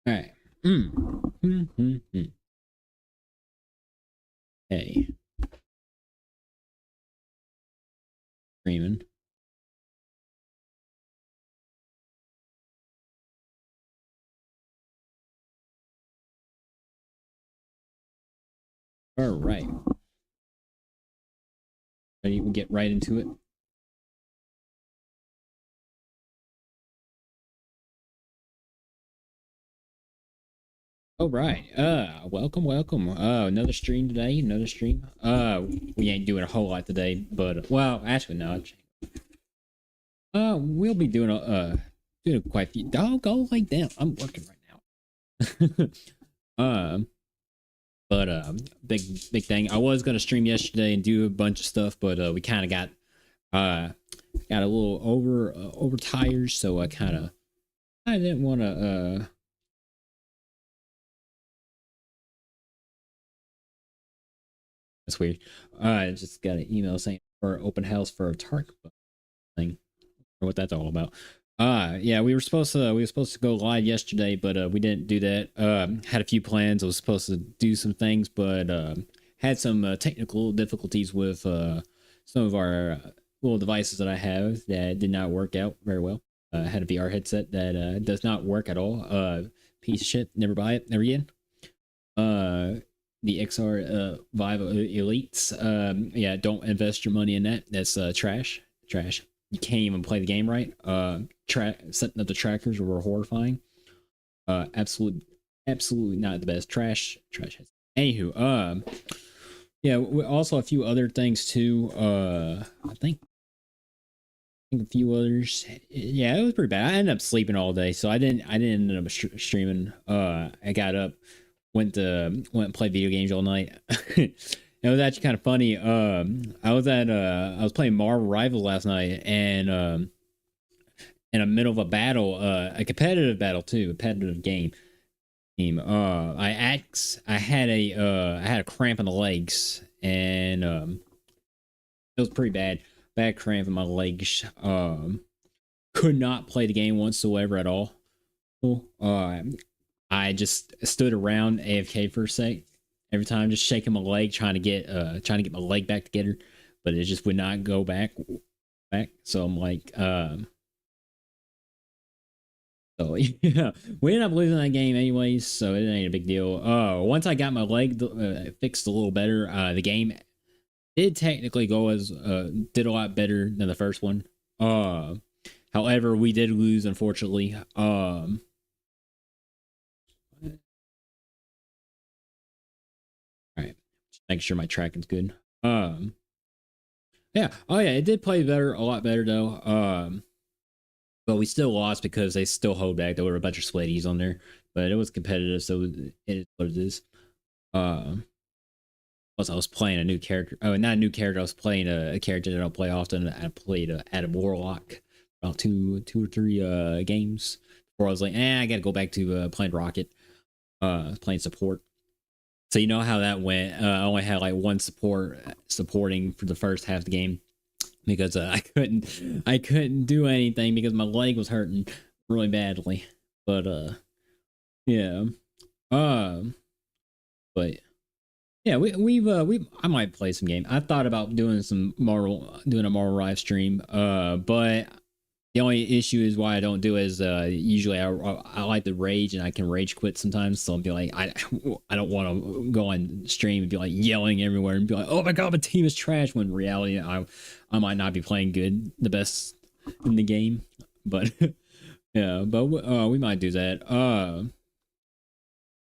All right. Hey, Freeman. All right. Ready to get right into it? All right. Welcome, welcome. Another stream today. Another stream. We ain't doing a whole lot today, but well, actually, no. We'll be doing doing quite a few. Don't go like that. I'm working right now. um, big thing. I was gonna stream yesterday and do a bunch of stuff, but we kind of uh got a little over tired, so I didn't want to that's weird. I just got an email saying for open house for a Tark thing, or what that's all about. Yeah, we were supposed to go live yesterday, but we didn't do that. Had a few plans. I was supposed to do some things, but had some technical difficulties with some of our little devices that I have that did not work out very well. Had a VR headset that does not work at all. Piece of shit. Never buy it. Never again. Uh, the XR Vive Elites. Yeah, don't invest your money in that. That's trash. Trash. You can't even play the game right. Setting up the trackers were horrifying. Absolutely not the best. Trash. Anywho, yeah. Also a few other things too. I think a few others. Yeah, it was pretty bad. I ended up sleeping all day, so I didn't end up streaming. I got up, went and played video games all night. It was actually kind of funny. I was playing Marvel Rivals last night, and in the middle of a battle, a competitive battle too, a competitive game. I had a cramp in the legs, and it was pretty bad. Bad cramp in my legs. Could not play the game whatsoever at all. I just stood around AFK for a sec every time, just shaking my leg, trying to get my leg back together, but it just would not go back. So I'm like, so yeah, we ended up losing that game anyways, so it ain't a big deal. Once I got my leg fixed a little better, the game did technically go as did a lot better than the first one. However, we did lose unfortunately. All right, just making sure my tracking's good. Yeah. Oh yeah, it did play better, a lot better though. But we still lost because they still hold back. There were a bunch of sweaties on there, but it was competitive, so it is what it is. Um, Plus, I was playing a new character. Oh, not a new character. I was playing a character that I don't play often. I played Adam Warlock about two or three games before I was like, I got to go back to playing Rocket, playing support. So you know how that went. I only had like one supporting for the first half of the game because I couldn't do anything because my leg was hurting really badly. But yeah. Um, but yeah, we I might play some game. I thought about doing a Marvel live stream. But the only issue is why I don't do it is usually I like to rage and I can rage quit sometimes. So I'll be like I don't want to go on stream and be like yelling everywhere and be like, oh my god, my team is trash. When in reality I might not be playing the best in the game. But yeah, but we might do that.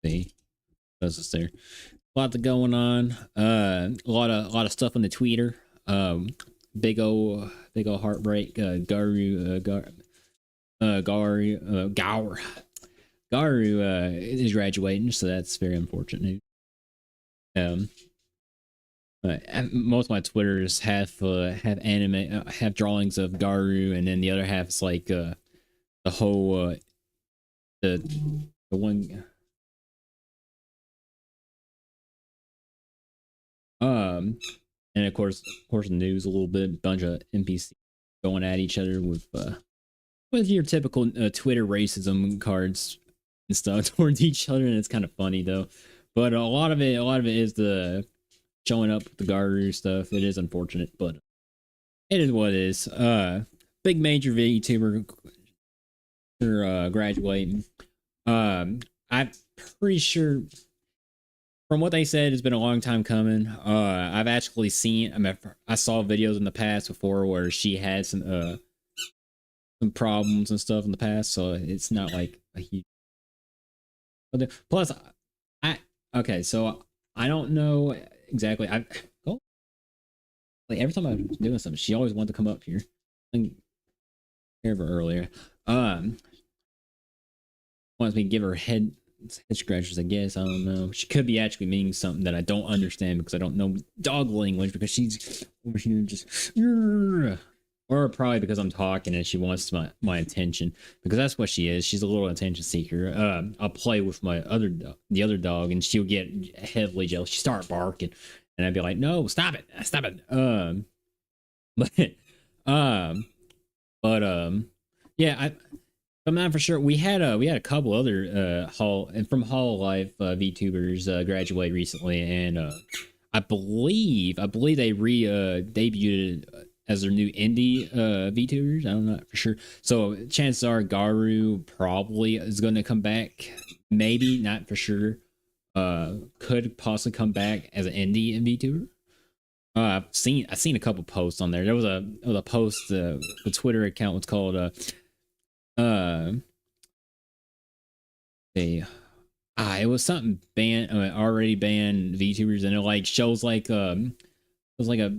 See, that's just there. A lot going on. A lot of stuff on the Twitter. Big old heartbreak. Garu is graduating, so that's very unfortunate. Um, Most of my Twitters have anime, have drawings of Garu, and then the other half is like the whole the the one and of course the news a little bit, bunch of NPC going at each other with your typical Twitter racism cards and stuff towards each other, and it's kind of funny though. But a lot of it is the showing up with the Garu stuff. It is unfortunate, but it is what it is. Big major VTuber graduating. I'm pretty sure from what they said, it's been a long time coming. I've actually seen. I mean, I saw videos in the past before where she had some problems and stuff in the past, so it's not like a huge. Plus, I okay, so I don't know exactly. I oh, like every time I'm doing something, she always wanted to come up here. I hear of her earlier. Wants me to give her head scratchers, I guess. I don't know. She could be actually meaning something that I don't understand because I don't know dog language because she's over here just. Or probably because I'm talking and she wants my attention, because that's what she is. She's a little attention seeker. I'll play with the other dog, and she'll get heavily jealous. She start barking, and I'd be like, "No, stop it, stop it." But yeah, I'm not for sure. We had a couple other Hall and from Hall Life VTubers graduate recently, and I believe they debuted as their new indie VTubers. I'm not for sure. So chances are Garu probably is going to come back. Maybe, not for sure. Could possibly come back as an indie VTuber. I've seen a couple posts on there. There was a post. The Twitter account was called it was something banned, already banned VTubers, and it like shows like it was like a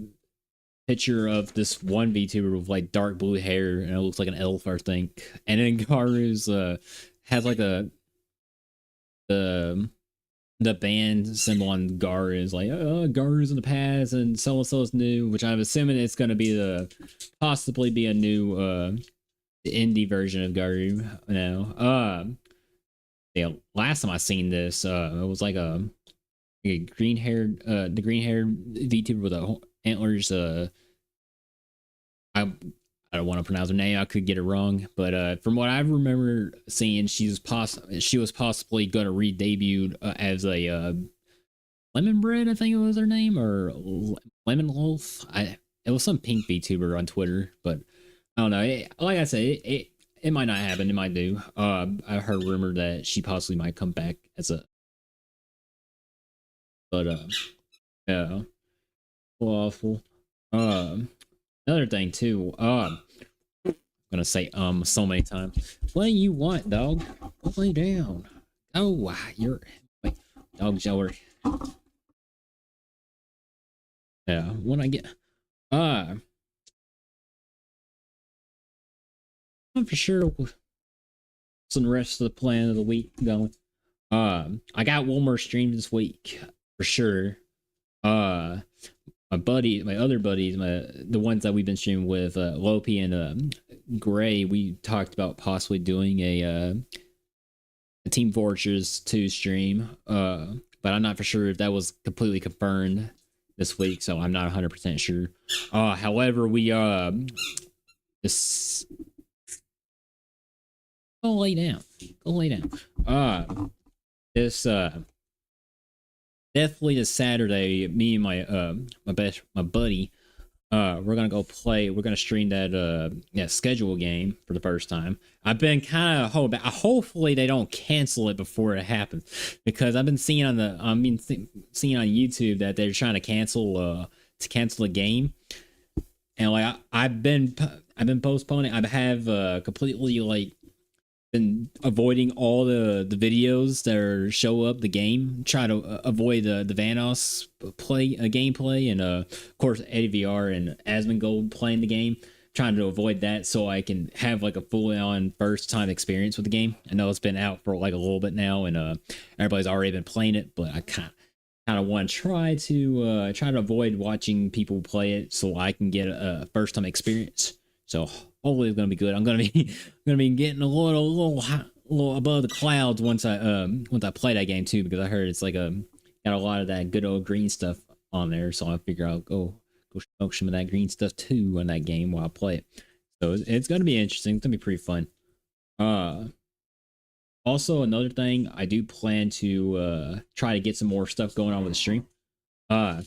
picture of this one VTuber with like dark blue hair, and it looks like an elf, I think. And then Garu's has like the band symbol on Garu is like, Garu's in the past and so and so is new, which I'm assuming it's gonna be possibly be a new indie version of Garu now. Yeah, last time I seen this, it was like a green haired VTuber with antlers. I don't want to pronounce her name. I could get it wrong, but from what I remember seeing, she was possibly going to re-debut as a Lemon Bread, I think it was her name, or Lemon Wolf. It was some pink VTuber on Twitter, but I don't know. Like I said, it might not happen. It might do. I heard rumor that she possibly might come back as a, but yeah, awful. Another thing too. I'm gonna say so many times. What do you want, dog? Go lay down. Oh, you're wait, dog shower. Yeah, when I get I'm for sure some rest of the plan of the week going. I got one more stream this week for sure. My other buddies, the ones that we've been streaming with, Lopi and Gray, we talked about possibly doing a Team Fortress 2 stream. But I'm not for sure if that was completely confirmed this week, so I'm not 100% sure. However, we this go lay down. Go lay down. This definitely this Saturday, me and my buddy, we're gonna go play. We're gonna stream that schedule game for the first time. I've been kind of hopefully they don't cancel it before it happens, because I've been seeing seeing on YouTube that they're trying to cancel the game, and like I've been postponing. I have completely like been avoiding all the videos that show up the game, try to avoid the Vanos gameplay, and of course Eddie VR and Asmongold playing the game, trying to avoid that so I can have like a full-on first time experience with the game. I know it's been out for like a little bit now, and everybody's already been playing it, but I kind of want to try to avoid watching people play it so I can get a first time experience. So hopefully it's gonna be good. I'm gonna be getting a little above the clouds once I play that game too, because I heard it's like got a lot of that good old green stuff on there. So I figure I'll go smoke some of that green stuff too in that game while I play it. So it's gonna be interesting. It's gonna be pretty fun. Also, another thing, I do plan to try to get some more stuff going on with the stream. Uh,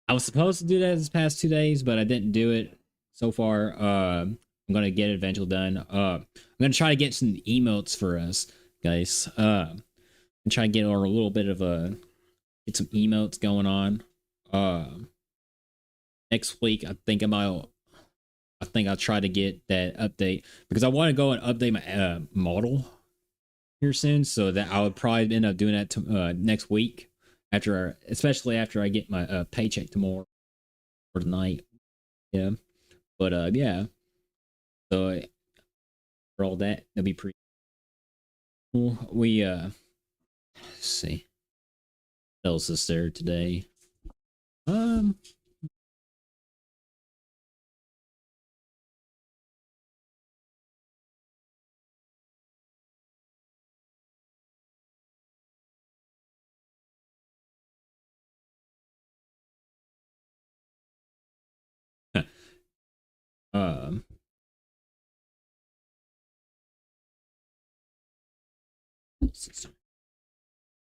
I was supposed to do that this past 2 days, but I didn't do it so far. I'm gonna get it eventually done. I'm gonna try to get some emotes for us, guys. And try to get a little bit of a get some emotes going on. Next week, I think I'll try to get that update because I want to go and update my model here soon. So that I would probably end up doing that next week especially after I get my paycheck tomorrow or tonight. Yeah, but yeah. So for all that, that'll be pretty cool. We let's see what else is there today. Um, um,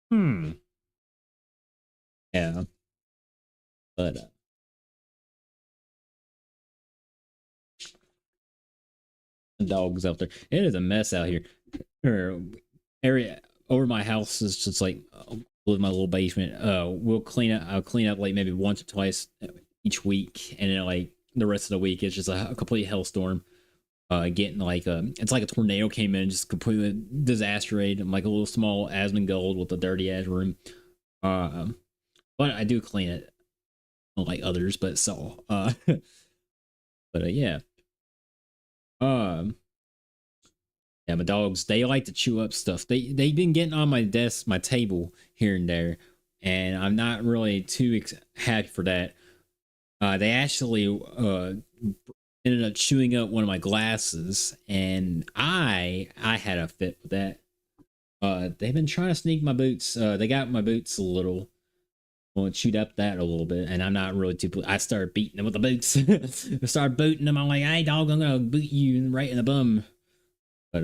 hmm, yeah, but dogs out there. It is a mess out here. Or area over my house is just like with my little basement. I'll clean up like maybe once or twice each week, and then like the rest of the week it's just a complete hellstorm. Getting like it's like a tornado came in, just completely disastrated. I'm like a little small Asmongold with a dirty ass room. Uh, but I do clean it, unlike others, but so but yeah. Um, yeah, my dogs, they like to chew up stuff. They've been getting on my desk, my table here and there, and I'm not really too happy for that. They actually ended up chewing up one of my glasses, and I had a fit with that. They've been trying to sneak my boots. They got my boots a little. Well, chewed up that a little bit, and I'm not really too. I started beating them with the boots. I started booting them. I'm like, "Hey, dog, I'm gonna boot you right in the bum." But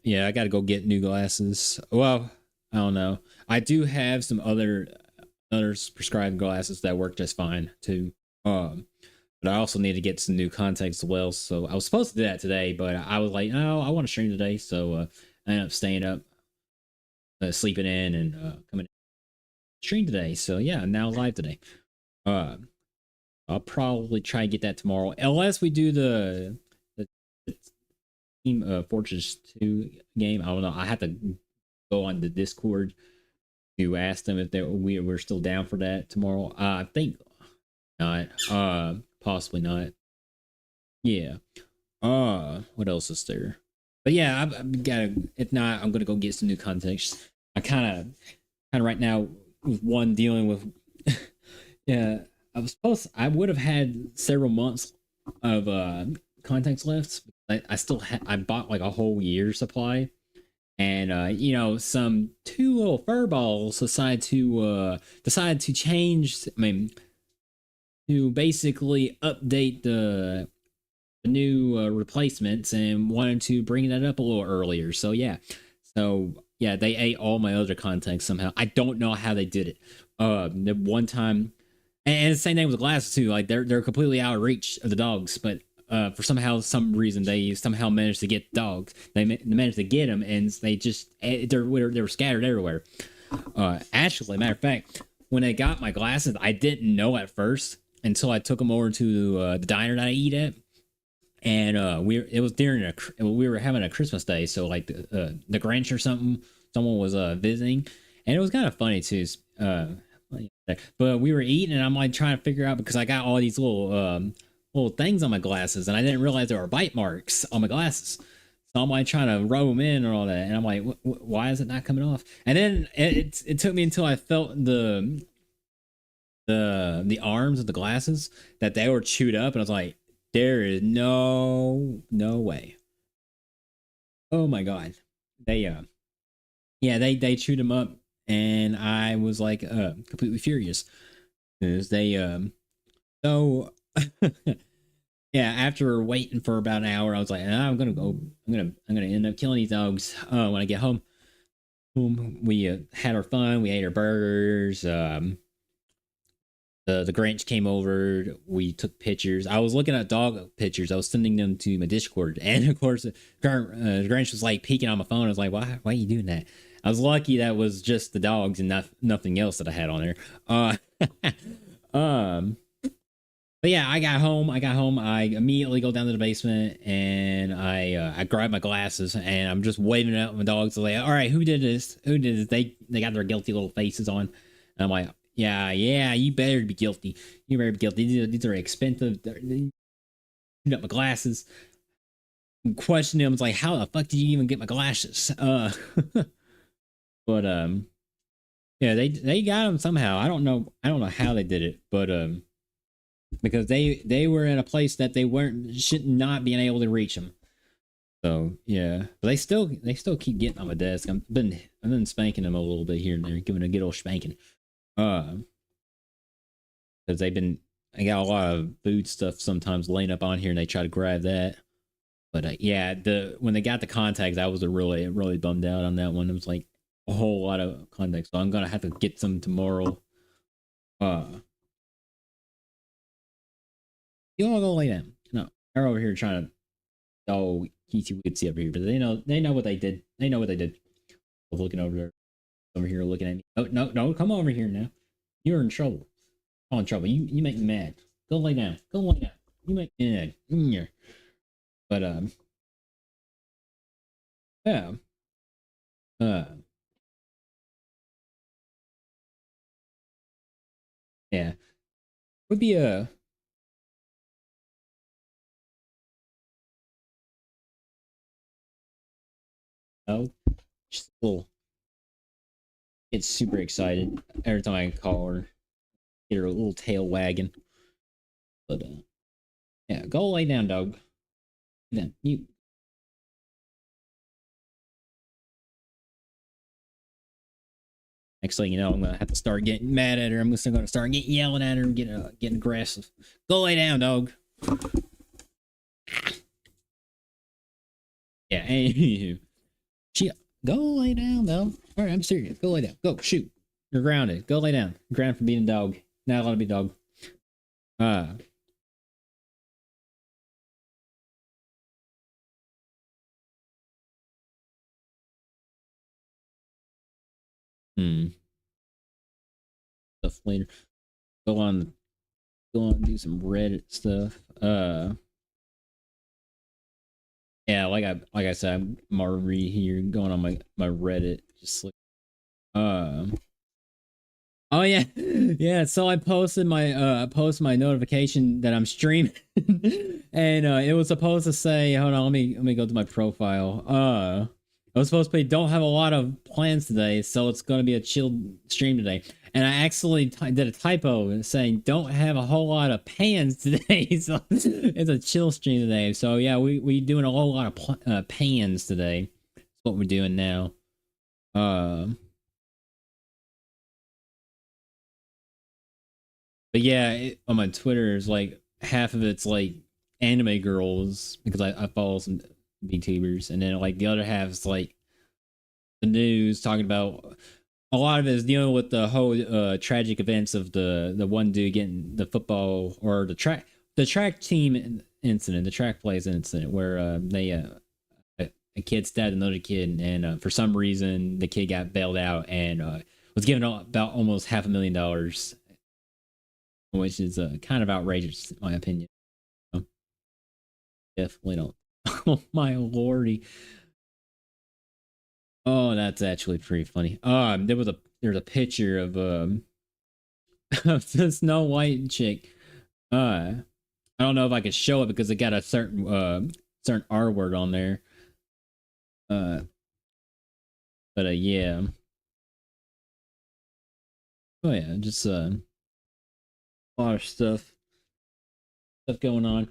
yeah, I got to go get new glasses. Well, I don't know. I do have some others prescribed glasses that work just fine too. But I also need to get some new contacts as well. So I was supposed to do that today, but I was like, no, I want to stream today. So I ended up staying up, sleeping in, and coming stream today. So yeah, I'm now live today. Uh, I'll probably try and get that tomorrow, unless we do the Team Fortress 2 game. I don't know. I have to go on the Discord to ask them if we're still down for that tomorrow. I think not. Possibly not. Yeah. What else is there? But yeah, I've got to. If not, I'm gonna go get some new context. I kind of right now with one dealing with. Yeah, I would have had several months of contacts left. I still I bought like a whole year supply, and some two little fur balls decided to change. I mean, to basically update the new replacements and wanted to bring that up a little earlier. So yeah, they ate all my other contacts somehow. I don't know how they did it. The one time, and the same thing with the glasses too. Like they're completely out of reach of the dogs, but for some reason they somehow managed to get dogs. They managed to get them, and they were scattered everywhere. Actually, matter of fact, when I got my glasses, I didn't know at first until I took them over to the diner that I eat at, and it was we were having a Christmas day, so like the Grinch or something, someone was visiting, and it was kind of funny too. But we were eating, and I'm like trying to figure out because I got all these little things on my glasses, and I didn't realize there were bite marks on my glasses. So I'm like trying to rub them in and all that, and I'm like, why is it not coming off? And then it took me until I felt the arms of the glasses that they were chewed up, and I was like, there is no way. Oh my god, they yeah, they chewed them up, and I was like completely furious because they so yeah, after waiting for about an hour, I was like, I'm gonna end up killing these dogs when I get home. We had our fun. We ate our burgers. The Grinch came over. We took pictures. I was looking at dog pictures. I was sending them to my Discord, and of course, the Grinch was like peeking on my phone. I was like, why are you doing that?" I was lucky that was just the dogs and nothing else that I had on there. Uh, um, but yeah, I got home. I immediately go down to the basement and I grab my glasses and I'm just waving at my dogs like, "All right, who did this? Who did this?" They got their guilty little faces on. And I'm like, "Yeah, you better be guilty. You better be guilty. These are expensive. Up my glasses." And question them, it's like, "How the fuck did you even get my glasses?" But yeah, they got them somehow. I don't know how they did it, but because they were in a place that they weren't should not being able to reach them. So yeah, but they still keep getting on my desk. I've been spanking them a little bit here and there, giving a good old spanking. Uh, because they've been I got a lot of food stuff sometimes laying up on here, and they try to grab that. But yeah, the when they got the contacts, I was really bummed out on that one. It was like a whole lot of contacts, so I'm gonna have to get some tomorrow. Uh, you all go lay down. No, they're over here trying to Kiki would see over here, but they know what they did. They know what they did. I was looking over there, over here looking at me. Oh no, come over here now. You're in trouble. I'm in trouble. You make me mad. Go lay down. Go lay down. You make me mad. Yeah. But yeah. Uh yeah. Would be a oh just a little get super excited every time I call her. Get her a little tail wagging. But yeah, go lay down, dog. Then you next thing you know, I'm gonna have to start getting mad at her. I'm just gonna start getting yelling at her and getting aggressive. Go lay down, dog. Yeah, anywho. She go lay down though. All right, I'm serious. Go lay down. Go shoot. You're grounded. Go lay down. You're grounded for being a dog. Not allowed to be a dog. Uh hmm. Stuff later. Go on do some Reddit stuff. Yeah, like I said, I'm Marty here going on my Reddit. Just like oh yeah. Yeah, so I posted my notification that I'm streaming. And it was supposed to say, hold on, let me go to my profile. It was supposed to be don't have a lot of plans today, so it's going to be a chill stream today. And I actually did a typo saying don't have a whole lot of pans today, so it's a chill stream today. So yeah, we doing a whole lot of pans today. That's what we're doing now. Um, but yeah, on my Twitter is like half of it's like anime girls because I follow some VTubers, and then like the other half is like the news talking about a lot of it is dealing with the whole tragic events of the one dude getting the football or the track team incident, the track plays incident where they a kid stabbed another kid, and for some reason the kid got bailed out and was given about almost $500,000, which is kind of outrageous in my opinion. So, definitely don't. Oh my lordy! Oh, that's actually pretty funny. There's a picture of of the Snow White chick. I don't know if I could show it because it got a certain R word on there. Uh, but yeah. Oh yeah, just a lot of stuff going on.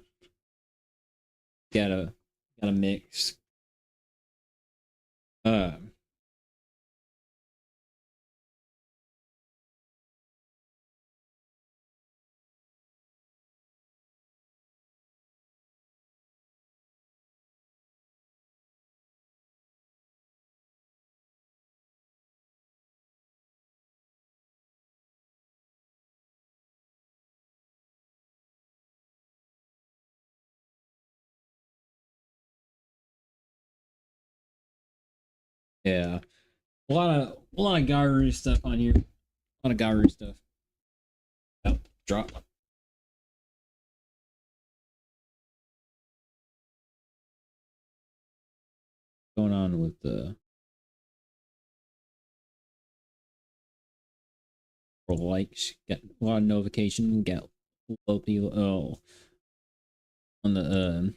Gotta gotta mix. Uh, Yeah, a lot of Garu stuff on here. A lot of Garu stuff. Oh, drop. Going on with the likes. Got a lot of notification. Got low people. Oh, on the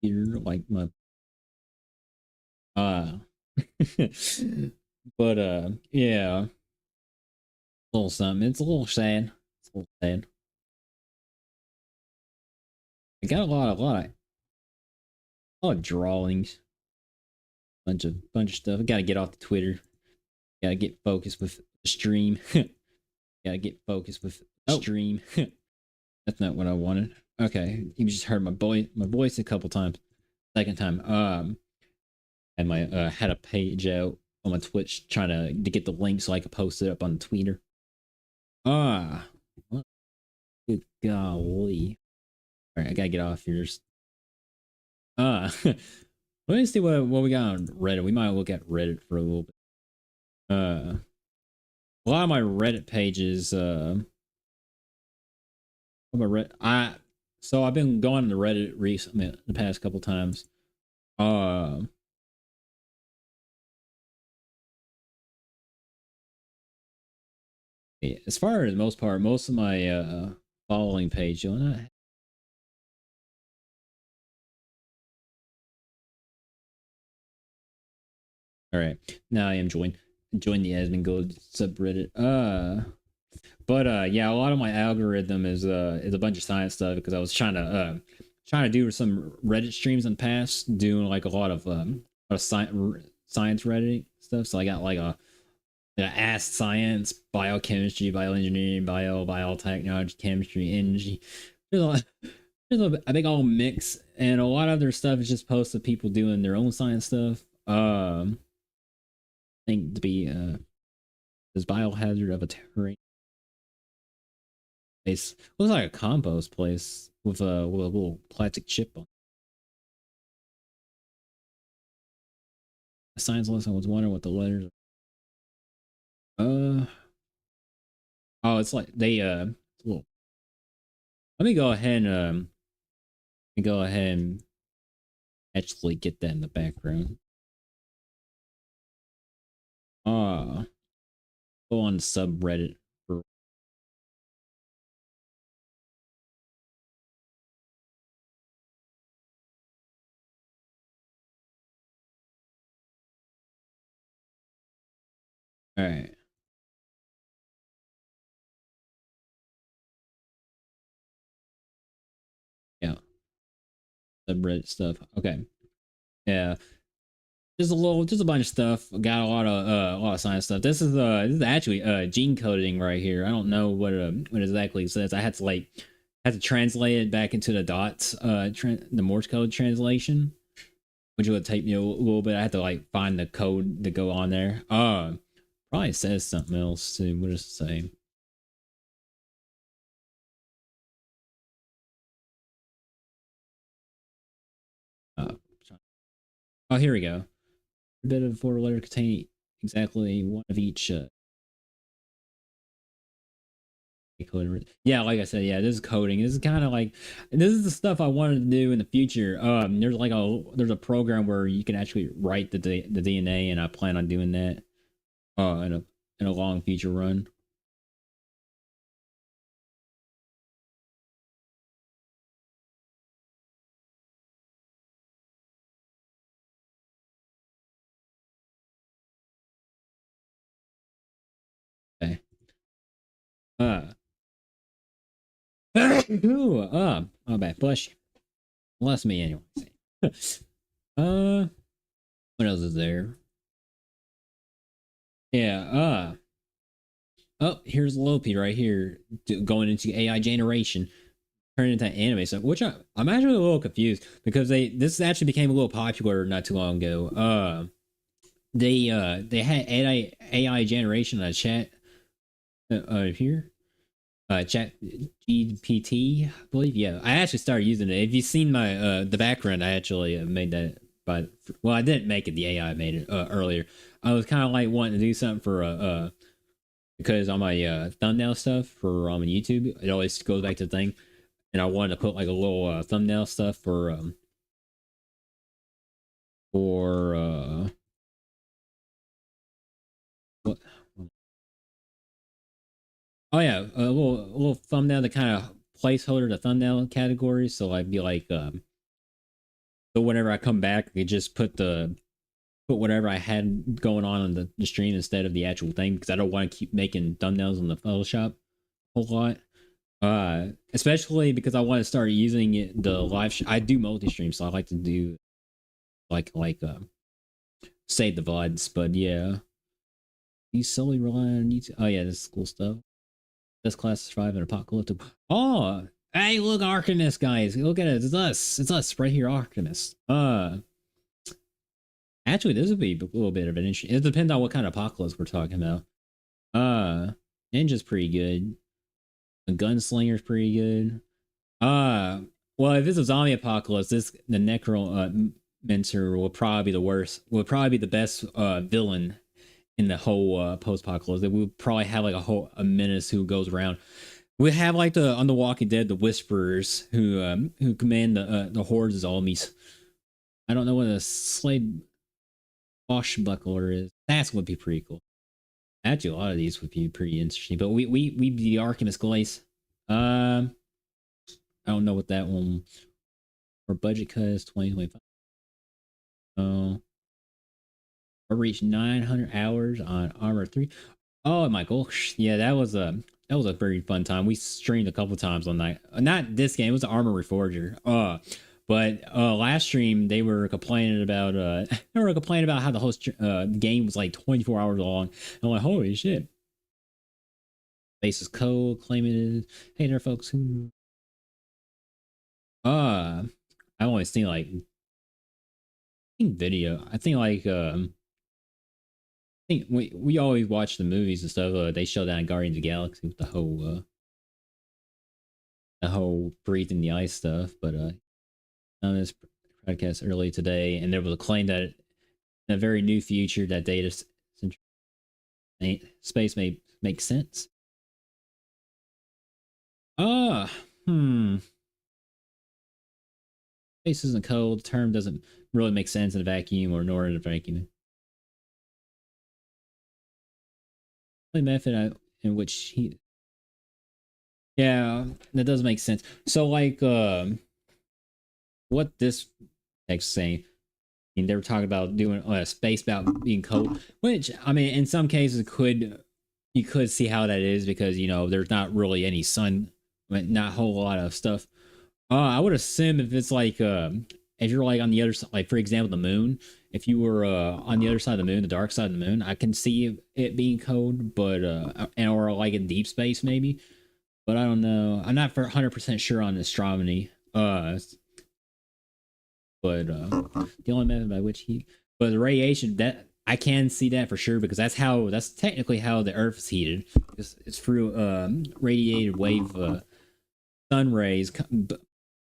here like my uh but yeah, a little something. It's a little sad. It's a little sad. I got a lot of drawings, bunch of stuff. I gotta get off the Twitter. Gotta get focused with the stream. Gotta get focused with the stream. That's not what I wanted. Okay, you just heard my voice a couple times. Second time, and my had a page out on my Twitch trying to get the link so I could post it up on Twitter. What? Good golly! All right, I gotta get off here. Let me see what we got on Reddit. We might look at Reddit for a little bit. A lot of my Reddit pages. So I've been going to Reddit recently, the past couple times. Uh, yeah, as far as most part, most of my following page, you'll not. All right, now I am join the admin guild subreddit. But yeah, a lot of my algorithm is a bunch of science stuff because I was trying to do some Reddit streams in the past, doing like a lot of science Reddit stuff. So I got like a Ask Science, Biochemistry, Bioengineering, Biotechnology, Chemistry, Energy. There's a lot, a big old mix, and a lot of their stuff is just posts of people doing their own science stuff. I think to be this biohazard of a terrain place. Looks like a compost place with a little plastic chip on. A science lesson. I was wondering what the letters. Uh oh, it's like they well, let me go ahead and actually get that in the background. Go on subreddit for all right. Yeah, subreddit stuff. Okay. Yeah. Just a bunch of stuff. Got a lot of science stuff. This is actually gene coding right here. I don't know what exactly it says. I had to translate it back into the dots the Morse code translation, which would take me a little bit. I had to like find the code to go on there. Probably says something else too. What does it say? Uh, oh, here we go. A bit of four letter containing exactly one of each yeah, like I said, yeah, this is coding. This is kind of like this is the stuff I wanted to do in the future. There's a program where you can actually write the DNA, and I plan on doing that in a long future run. Okay. Uh oh bad. Bless you. Bless me anyway. What else is there? Yeah, oh, here's Lopi right here going into AI generation, turning into anime stuff, which I'm actually a little confused because this actually became a little popular not too long ago. They had AI generation on a chat here. Chat GPT, I believe. Yeah, I actually started using it. If you've seen my the background, I actually made that but well, I didn't make it. The AI made it earlier. I was kind of like wanting to do something for because on my thumbnail stuff for YouTube, it always goes back to the thing, and I wanted to put like a little thumbnail stuff for what? Oh yeah, a little thumbnail to kind of placeholder the thumbnail category. So I'd be like, so whenever I come back, I could just put whatever I had going on the stream instead of the actual thing because I don't want to keep making thumbnails on the Photoshop a whole lot. Especially because I want to start using it the I do multi-stream, so I like to do like save the VODs, but yeah. You solely rely on YouTube. Oh yeah, this is cool stuff. This class survive an apocalyptic. Oh, hey, look, Arcanist, guys. Look at it. It's us. It's us right here, Arcanist. Actually, this would be a little bit of an issue. It depends on what kind of apocalypse we're talking about. Ninja's pretty good. The Gunslinger's pretty good. Well, if it's a zombie apocalypse, the Necromancer will probably be the worst. Will probably be the best villain in the whole post-apocalypse. That we'll probably have like a menace who goes around. We have like on The Walking Dead, the Whisperers who command the hordes as zombies. I don't know what a slave swashbuckler is. That would be pretty cool. Actually, a lot of these would be pretty interesting. But we the Arcanist Glace. I don't know what that one. Our budget cut is 2025. Oh, I reached 900 hours on Armor 3. Oh my gosh, yeah, that was a very fun time. We streamed a couple times on that. Not this game. It was Armor Reforger. But last stream they were complaining about how the whole game was like 24 hours long. I'm like, holy shit. Basis Code claiming it. Hey there, folks. I've only seen like video. I think like I think we always watch the movies and stuff. They show that in Guardians of the Galaxy with the whole breathing the ice stuff. But on this podcast early today, and there was a claim that in a very new future that data space may make sense. Space isn't cold. The term doesn't really make sense in a vacuum or nor in a vacuum. The method in which he, yeah, that does make sense. So like, what this text saying? I mean, they were talking about doing space about being cold, which I mean, in some cases you could see how that is because there's not really any sun, not a whole lot of stuff. I would assume if it's like if you're like on the other side, like for example the moon, if you were on the other side of the moon, the dark side of the moon, I can see it being cold, but or like in deep space maybe, but I don't know. I'm not 100% sure on astronomy. But the only method by which but the radiation, that I can see that for sure because that's technically how the Earth is heated. It's through radiated wave sun rays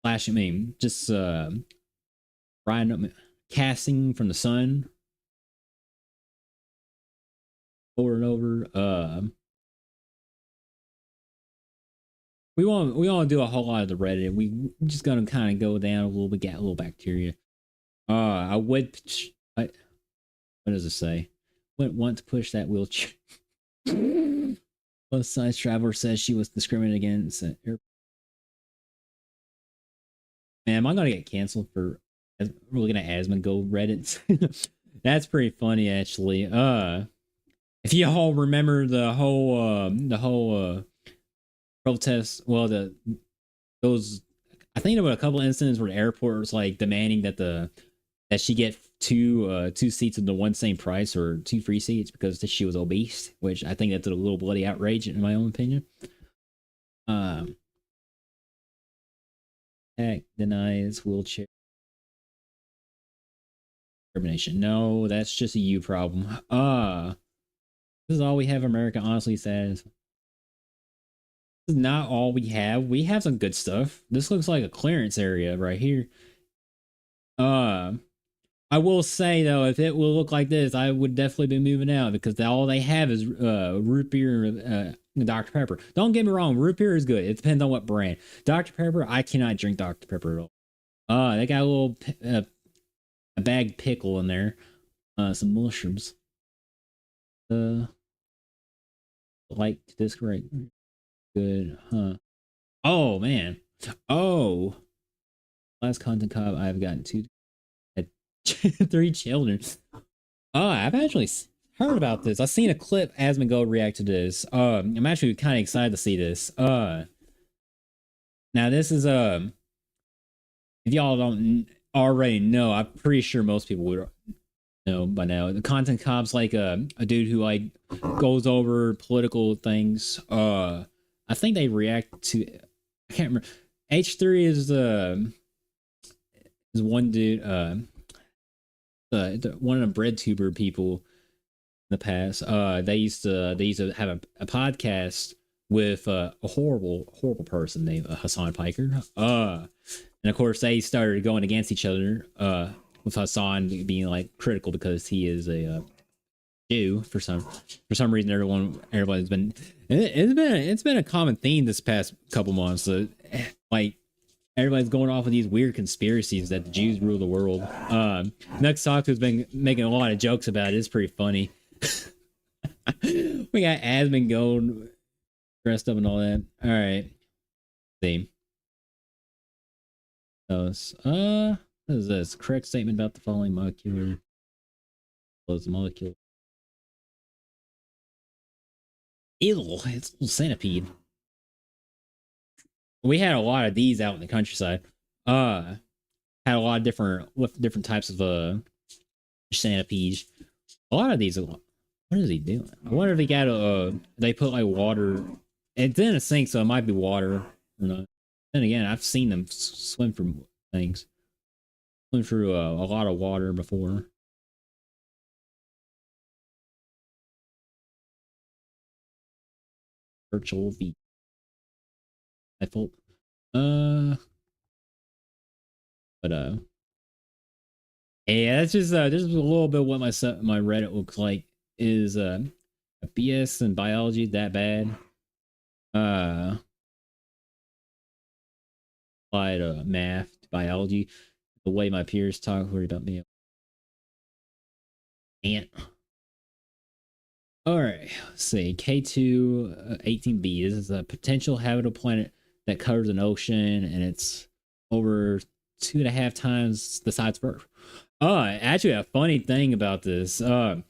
flashing. I mean, just riding up, casting from the sun over and over. We won't do a whole lot of the Reddit. We just gonna kind of go down a little bit, get a little bacteria. I would. What does it say? Wouldn't want to push that wheelchair. Plus size traveler says she was discriminated against. Man, am I gonna get canceled for looking at Asmongold Reddit? That's pretty funny, actually. If you all remember the whole protest, well, those, I think there were a couple of incidents where the airport was like demanding that she get two seats at the one same price or two free seats because she was obese, which I think that's a little bloody outrage in my own opinion. Heck denies wheelchair discrimination. No, that's just a you problem. This is all we have. America honestly says. This is not all we have. We have some good stuff. This looks like a clearance area right here. I will say though, if it will look like this, I would definitely be moving out because all they have is root beer and Dr. Pepper. Don't get me wrong, root beer is good. It depends on what brand. Dr. Pepper, I cannot drink Dr. Pepper at all. They got a little a bagged pickle in there, some mushrooms. Uh, like this right? Good, huh? Oh man. Oh, last content cob I've gotten two, three children. Oh, I've actually heard about this. I've seen a clip Asmongold react to this. I'm actually kind of excited to see this. Now this is if y'all don't already know, I'm pretty sure most people would know by now. The content cop's like a dude who like goes over political things. I think they react to. I can't remember. H3 is one dude. One of the bread tuber people in the past. They used to have a podcast with a horrible person named Hassan Piker. And of course they started going against each other. With Hassan being like critical because he is a Jew for some reason. Everybody's been it's been a common theme this past couple months. Like everybody's going off of these weird conspiracies that the Jews rule the world. Next Talk has been making a lot of jokes about it. It's pretty funny. We got Asmongold dressed up and all that. All right. See. What is this? Correct statement about the following molecular molecule. Ew, it's a centipede. We had a lot of these out in the countryside. Had a lot of different types of centipedes. A lot of these. What is he doing? I wonder if he got they put like water. It's in a sink, so it might be water or not. Then again, I've seen them swim through things. Swim through a lot of water before. Virtual V. Eiffel. But yeah, that's just a little bit of what my Reddit looks like. Is BS and biology that bad? Applied math, biology. The way my peers talk, worried about me. And all right, let's see. K2 18b. This is a potential habitable planet that covers an ocean, and it's over 2.5 times the size of Earth. Actually, a funny thing about this. So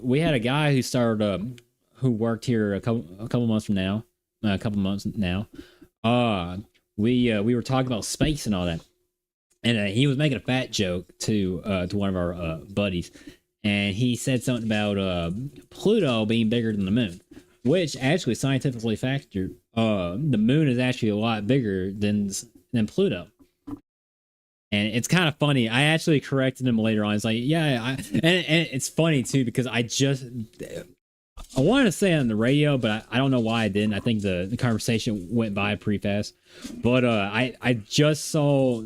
we had a guy who started, who worked here a couple months from now, a couple months now. We were talking about space and all that, and he was making a fat joke to one of our buddies, and he said something about Pluto being bigger than the moon, which actually scientifically factored. The moon is actually a lot bigger than Pluto. And it's kind of funny. I actually corrected him later on. It's like, yeah, and it's funny too because I wanted to say it on the radio, but I don't know why I didn't. I think the conversation went by pretty fast. But I just saw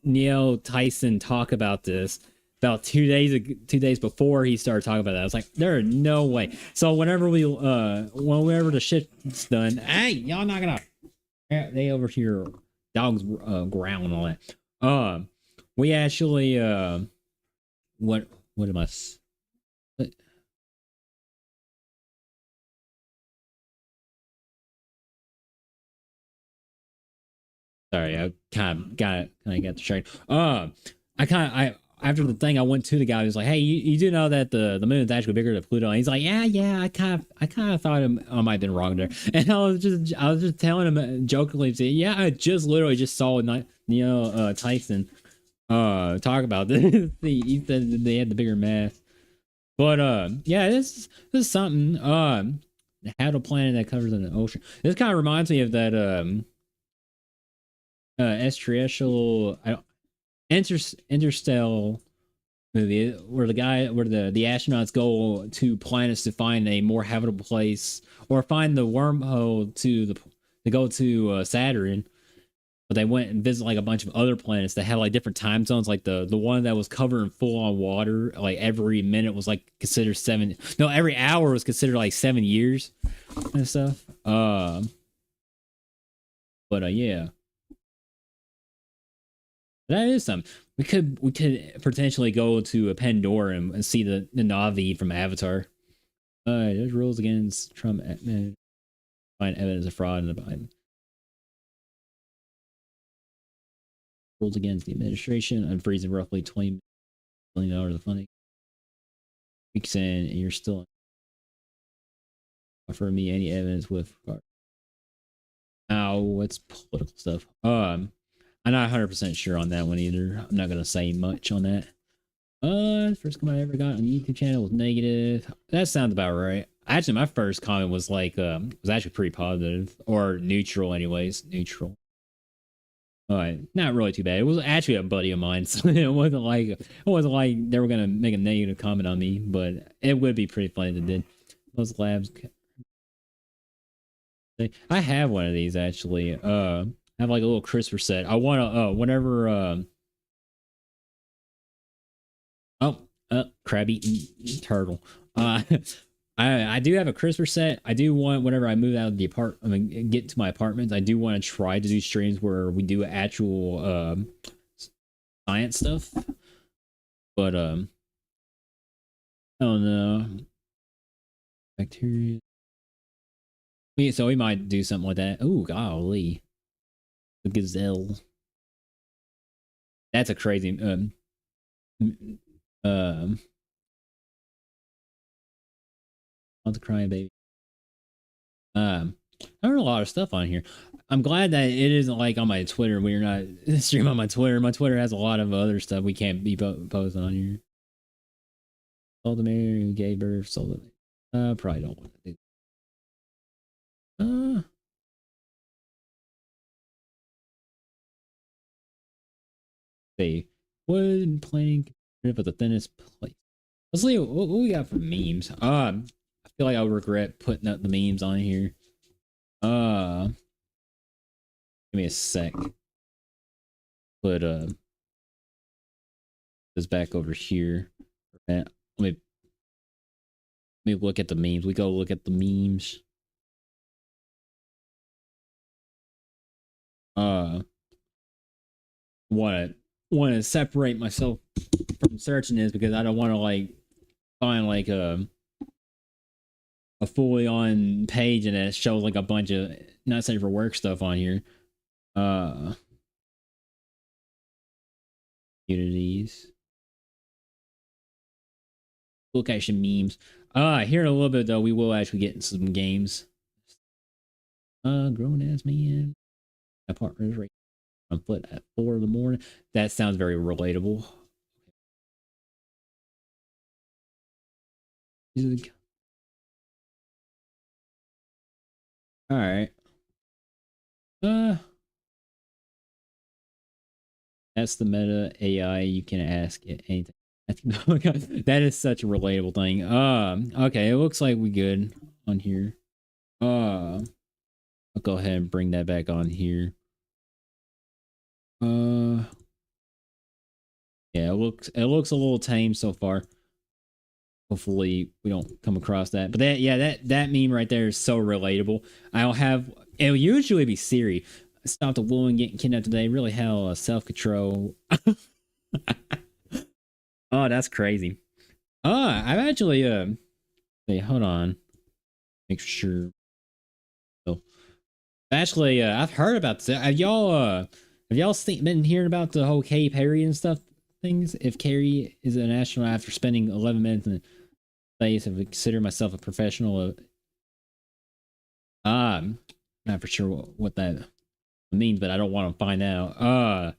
Neil Tyson talk about this about 2 days before he started talking about that. I was like, there are no way. So whenever the shit's done, hey, y'all not gonna they over here dogs growl and all that. We actually what am I? Sorry, I kind of got distracted. I after the thing, I went to the guy who's like, "Hey, you do know that the moon is actually bigger than Pluto?" And he's like, "Yeah, I kind of thought I might have been wrong there." And I was just telling him jokingly, "Yeah, I just literally just saw Tyson talk about this." He said they had the bigger mass, but yeah, this is something. Had a planet that covers an ocean. This kind of reminds me of that extraterrestrial interstellar movie where the astronauts go to planets to find a more habitable place or find the wormhole to go to Saturn, but they went and visited like a bunch of other planets that had like different time zones. Like the one that was covered in full on water, like every minute was like considered 7. No, every hour was considered like 7 years and stuff. But yeah, that is something. We could potentially go to a Pandora and see the Navi from Avatar. There's rules against Trump. Find evidence of fraud in the Biden. Rules against the administration. Unfreezing roughly $20 million of funding. Weeks in, and you're still offering me any evidence with regard. Now, what's political stuff? I'm not 100% sure on that one either. I'm not gonna say much on that. First comment I ever got on the YouTube channel was negative. That sounds about right. Actually, my first comment was like, was actually pretty positive, or neutral, anyways. Neutral. All right, not really too bad. It was actually a buddy of mine, so it wasn't like they were gonna make a negative comment on me, but it would be pretty funny if they did. Those labs. I have one of these actually. I have like a little crisper set. I want to whenever crab eating turtle. I do have a crisper set. I do want, whenever I move out of the apartment, get to my apartment, I do want to try to do streams where we do actual science stuff. But I don't know. Bacteria. So we might do something like that. Oh, golly. The gazelle. That's a crazy not the crying baby. I heard a lot of stuff on here. I'm glad that it isn't like on my Twitter. We're not streaming on my Twitter. My Twitter has a lot of other stuff we can't be posting on here. Sold the mayor who gave birth. Sold it. Probably don't want to do. See, wood planning for the thinnest place. Let's see what we got for memes. I feel like I regret putting up the memes on here. Give me a sec. Put this back over here. Let me look at the memes. We go look at the memes. Want to separate myself from searching this because I don't want to like find like a fully on page and it shows like a bunch of not safe for work stuff on here. Communities. Location memes. Here in a little bit though, we will actually get into some games. Grown ass man. My partner's right on foot at 4 in the morning. That sounds very relatable. All right. That's the meta AI. You can ask it anything. That is such a relatable thing. Okay, it looks like we good on here. I'll go ahead and bring that back on here. Yeah, it looks a little tame so far. Hopefully we don't come across that. But that meme right there is so relatable. It'll usually be Siri. Stop the woman getting kidnapped today. Really hell self-control. Oh, that's crazy. I've actually hey, hold on. Make sure. So actually I've heard about this. Have y'all been hearing about the whole Katy Perry and stuff things? If Carrie is an astronaut after spending 11 minutes in space, I would consider myself a professional. Not for sure what that means, but I don't want to find out.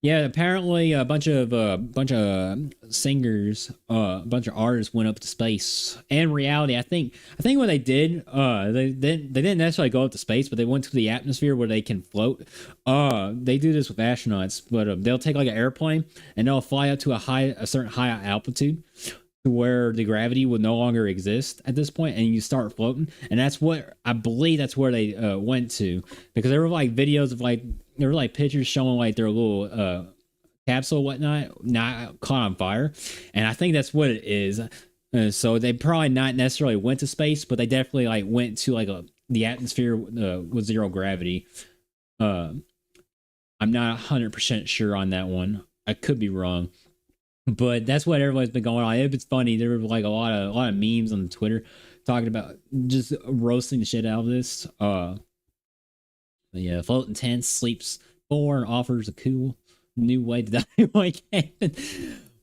Yeah, apparently a bunch of singers, a bunch of artists went up to space. And reality, I think what they did, they didn't necessarily go up to space, but they went to the atmosphere where they can float. They do this with astronauts, but they'll take like an airplane and they'll fly up to a certain high altitude to where the gravity would no longer exist at this point, and you start floating. And that's what I believe that's where they went to, because there were like videos of like there were like pictures showing like their little capsule, whatnot, not caught on fire, and I think that's what it is. So they probably not necessarily went to space, but they definitely like went to like the atmosphere with zero gravity. Uh, I'm not 100% sure on that one. I could be wrong, but that's what everybody's been going on. It's funny. There were like a lot of memes on Twitter talking about just roasting the shit out of this. Yeah, floating tent sleeps 4 and offers a cool new way to die like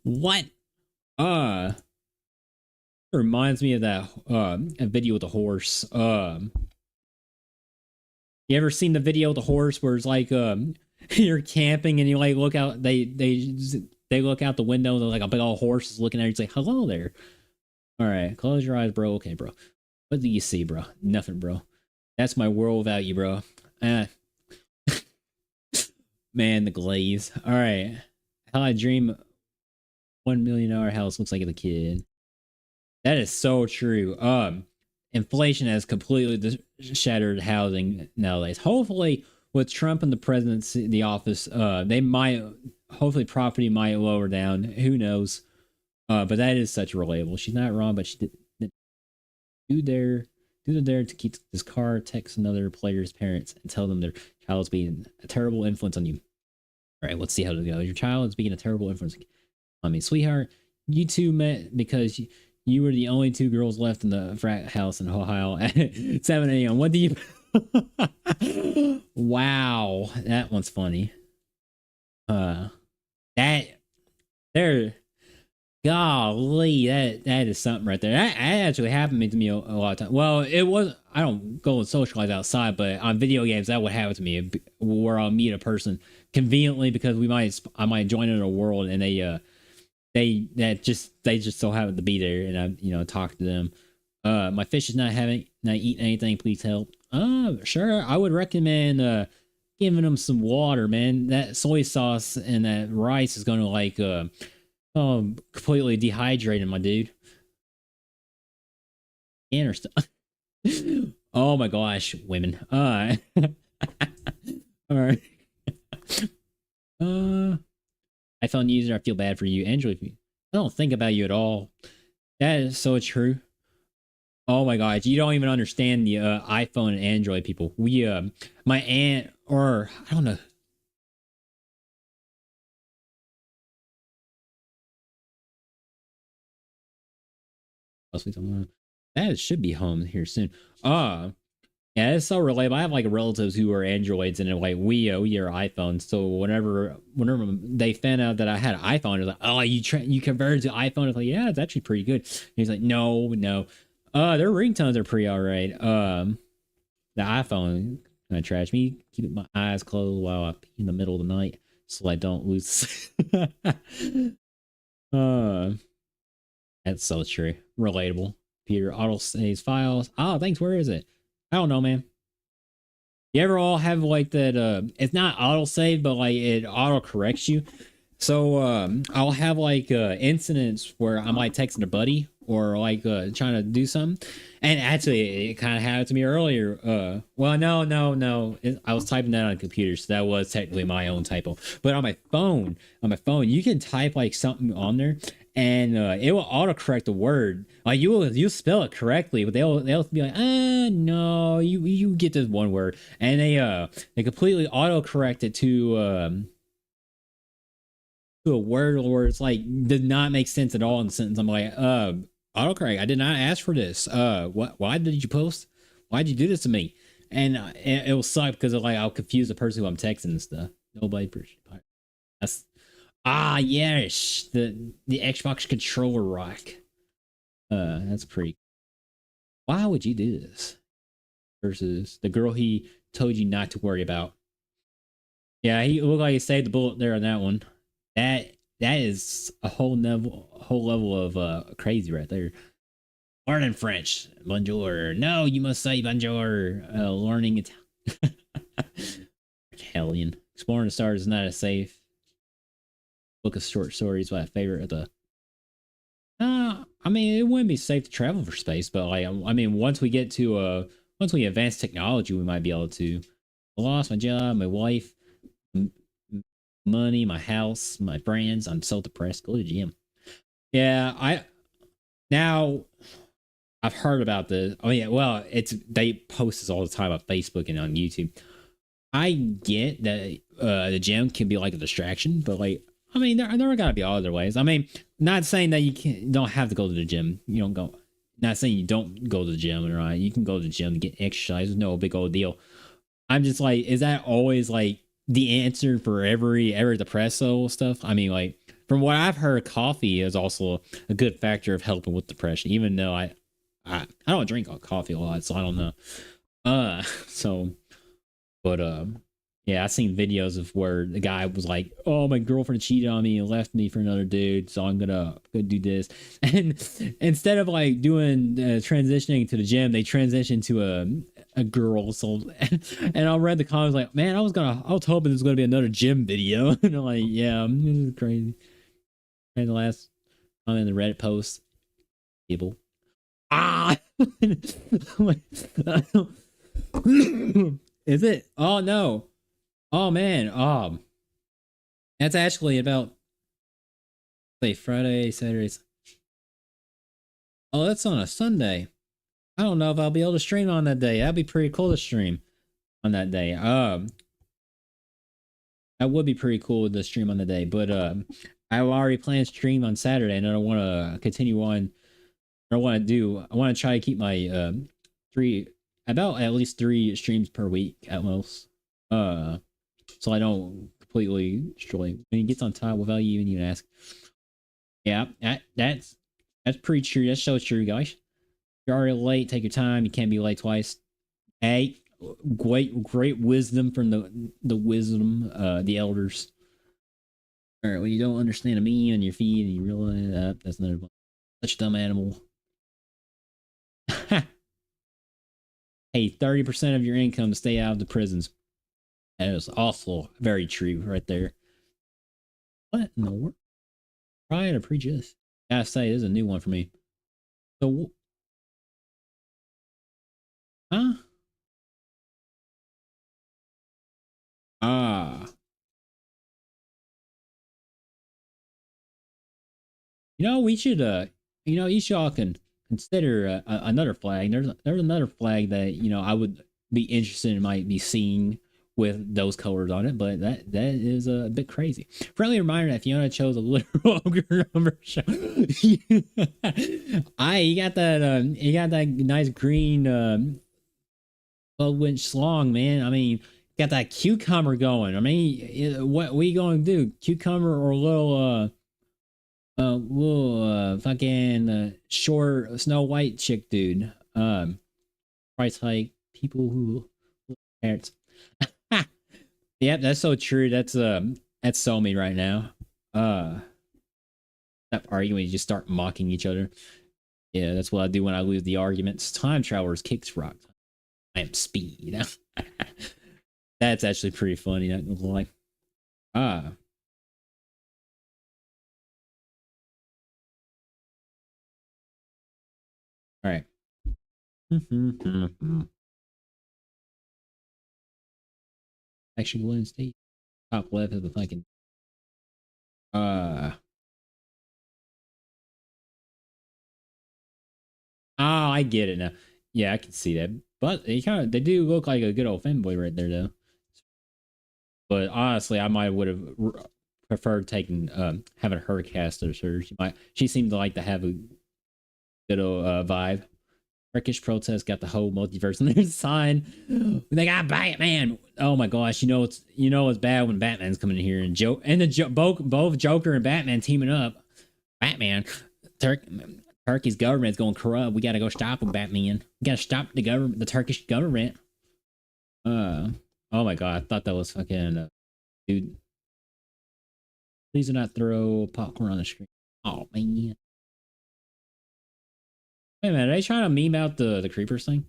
what? Reminds me of that a video with the horse. You ever seen the video with the horse where it's like you're camping and you like look out, they look out the window and like a big old horse is looking at you. It's like, hello there. All right, close your eyes, bro. Okay, bro. What do you see, bro? Nothing, bro. That's my world value, bro. Man, the glaze. All right. How I dream $1 million house looks like a kid. That is so true. Inflation has completely shattered housing nowadays. Hopefully, with Trump in the presidency, the office, they might, hopefully, property might lower down. Who knows? But that is such relatable. She's not wrong, but she did do the dare to keep this car, text another player's parents, and tell them their child is being a terrible influence on you. All right, let's see how it goes. Your child is being a terrible influence on me, sweetheart. You two met because you were the only 2 girls left in the frat house in Ohio at 7 a.m. What do you? Wow, that one's funny. That there, golly, that is something right there. That actually happened to me a lot of times. Well, it was. I don't go and socialize outside, but on video games that would happen to me, where I'll meet a person conveniently because I might join in a world and they just so happen to be there, and I talk to them. My fish is not eating anything. Please help. Sure. I would recommend giving them some water, man. That soy sauce and that rice is going to like completely dehydrate my dude. Oh my gosh, women. All right. iPhone user, I feel bad for you. Android, I don't think about you at all. That is so true. Oh my gosh, you don't even understand the iPhone and Android people. We my aunt, or I don't know. That should be home here soon. Yeah, it's so relatable. I have like relatives who are Androids, and like we are iPhones. So whenever they found out that I had an iPhone, they're like, "Oh, you converted to iPhone?" It's like, "Yeah, it's actually pretty good." And he's like, "No, no, their ringtones are pretty alright. The iPhone kind of trash me. Keep my eyes closed while I pee in the middle of the night so I don't lose." That's so true. Relatable. Peter auto saves files. Oh, thanks. Where is it? I don't know, man. You ever all have like that? It's not auto save, but like it auto corrects you. So I'll have like incidents where I might text a buddy or like trying to do something, and actually it kind of happened to me earlier. Well, no, I was typing that on a computer, so that was technically my own typo. But on my phone, you can type like something on there, and it will autocorrect the word. Like you spell it correctly, but they'll be like, no, you get this one word, and they completely autocorrect it to a word where it's like did not make sense at all in the sentence. I'm like, autocorrect, I did not ask for this. Why did you post? Why'd you do this to me? And it will suck because like I'll confuse the person who I'm texting and stuff. Nobody appreciates it. That's yes, the Xbox controller rock. That's pretty. Why would you do this? Versus the girl he told you not to worry about. Yeah, he looked like he saved the bullet there on that one. That is a whole level of crazy right there. Learning French, bonjour. No, you must say bonjour. Learning Italian. Exploring the stars is not as safe. Book of short stories, my favorite of the. I mean, it wouldn't be safe to travel for space, but like, I mean, once we advance technology, we might be able to. I lost my job, my wife. money, my house, my friends. I'm so depressed. Go to the gym. Yeah, I now I've heard about this. Oh yeah, well, it's they post this all the time on Facebook and on YouTube. I get that the gym can be like a distraction, but like I mean, there are gotta be other ways. I mean, not saying that don't have to go to the gym. You don't go. Not saying you don't go to the gym, right? You can go to the gym to get exercise. It's no big old deal. I'm just like, is that always like the answer for every depresso stuff? I mean, like from what I've heard, coffee is also a good factor of helping with depression. Even though I don't drink coffee a lot, so I don't know. So but yeah, I seen videos of where the guy was like, "Oh, my girlfriend cheated on me and left me for another dude, so I'm gonna go do this." And instead of like doing transitioning to the gym, they transitioned to a girl. So, and I read the comments like, "Man, I was hoping this was gonna be another gym video." And I'm like, "Yeah, this is crazy." And the last comment in the Reddit post, people, ah, is it? Oh no. Oh man, that's actually about say Friday, Saturday. Oh, that's on a Sunday. I don't know if I'll be able to stream on that day. That'd be pretty cool to stream on that day. That would be pretty cool to stream on the day. But I already planned to stream on Saturday, and I don't want to continue on. I want to do. I want to try to keep my three about at least 3 streams per week at most. So I don't completely destroy when he gets on top without you even ask. Yeah, that's pretty true. That's so true, guys. You're already late. Take your time. You can't be late twice. Hey, great wisdom from the elders. All right, when you don't understand a meme on your feed and you realize that's another such a dumb animal. Hey, 30% of your income to stay out of the prisons. That is also very true right there. What in the world? Prior to prejudice. Gotta say, this is a new one for me. So, huh? Ah, we should each y'all can consider another flag. There's another flag that I would be interested in might be seeing with those colors on it, but that is a bit crazy. Friendly reminder that Fiona chose a literal ogre number show. You got that nice green 12-inch slong, man. I mean, got that cucumber going. I mean, what we going to do? Cucumber or a little fucking short Snow White chick dude. Price hike. People who parents. Yep, that's so true. That's so me right now. Stop arguing. You just start mocking each other. Yeah, that's what I do when I lose the arguments. Time travelers kicks rock. I am speed. That's actually pretty funny. Not gonna lie. Ah, all right. Actually, Golden State top left of the fucking. Uh oh, I get it now. Yeah, I can see that. But they do look like a good old fanboy right there though. But honestly, I might would have preferred taking having her cast as her. She seemed to like to have a good old vibe. Turkish protest got the whole multiverse on their sign. They got Batman. Oh my gosh, it's bad when Batman's coming in here and both Joker and Batman teaming up. Batman, Turkey's government's going corrupt. We gotta go stop them, Batman. We gotta stop the Turkish government. Oh my god, I thought that was fucking dude. Please do not throw popcorn on the screen. Oh man. Wait a minute, are they trying to meme out the creepers thing?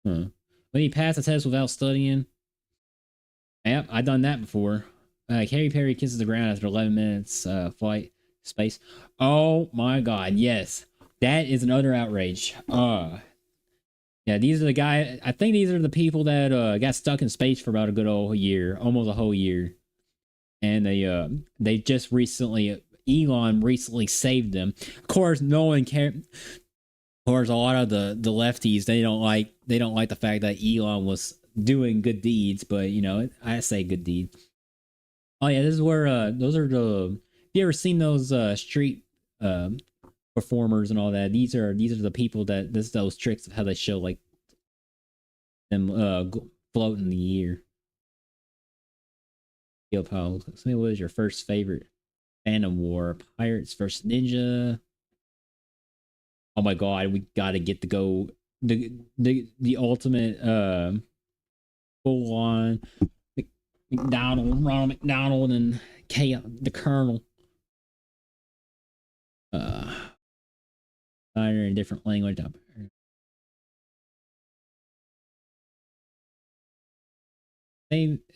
Huh. When he passed the test without studying. Yep, I done that before. Katy Perry kisses the ground after 11 minutes flight space. Oh my god, yes. That is another outrage. Yeah, these are the guy. I think these are the people that got stuck in space for about a good old year, almost a whole year. and they just recently Elon recently saved them. Of course, no one cares. Of course, a lot of the lefties they don't like the fact that Elon was doing good deeds, but you know I say good deeds. Oh yeah, this is where those are the. Have you ever seen those street performers and all that? These are the people that this those tricks of how they show like them floating in the air. Yo, Paul, what was your first favorite Phantom War? Pirates versus Ninja. Oh my god, we gotta get to go the ultimate full on Ronald McDonald and K the Colonel. Uh in different language.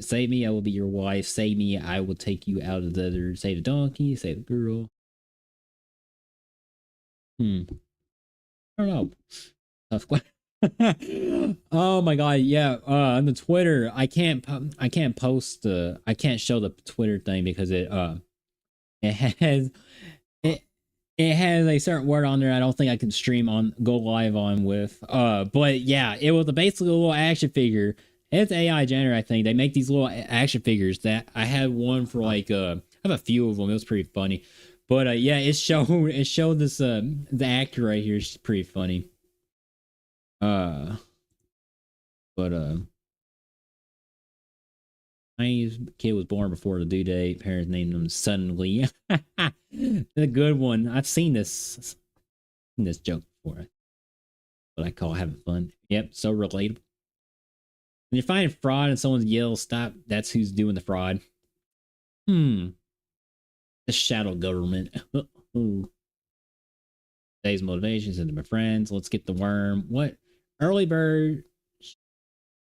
Save me, I will be your wife. Save me, I will take you out of the desert. Save the donkey, save the girl. I don't know. Tough question. Oh my god, yeah. On the Twitter, I can't post I can't show the Twitter thing because it has it it has a certain word on there I don't think I can stream on go live on with. But yeah, it was basically a little action figure. It's AI generated, I think. They make these little action figures that I had one for like I have a few of them. It was pretty funny. But yeah, it showed this the actor right here is pretty funny. Uh but my kid was born before the due date. Parents named him suddenly. A good one. I've seen this joke before. What I call having fun. Yep, so relatable. When you're finding fraud and someone yells, "Stop!" That's who's doing the fraud. The shadow government. Today's motivations into my friends. Let's get the worm. What early bird?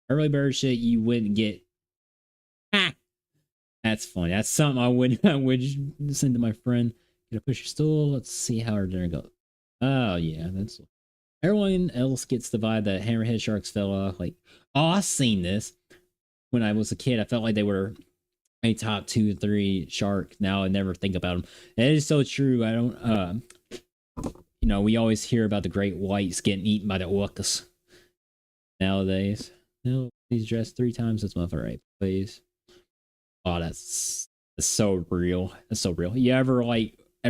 Early bird shit you wouldn't get. Ha! That's funny. That's something I would send to my friend. Gonna push your stool. Let's see how our dinner goes. Oh yeah, that's everyone else gets the vibe that hammerhead sharks fell off. Like, oh, I've seen this when I was a kid. I felt like they were a top 2 or 3 shark. Now I never think about them. And it is so true. I don't. You know, we always hear about the great whites getting eaten by the orcas nowadays. No, he's dressed 3 times this month. All right, please. Oh, that's so real. That's so real. You ever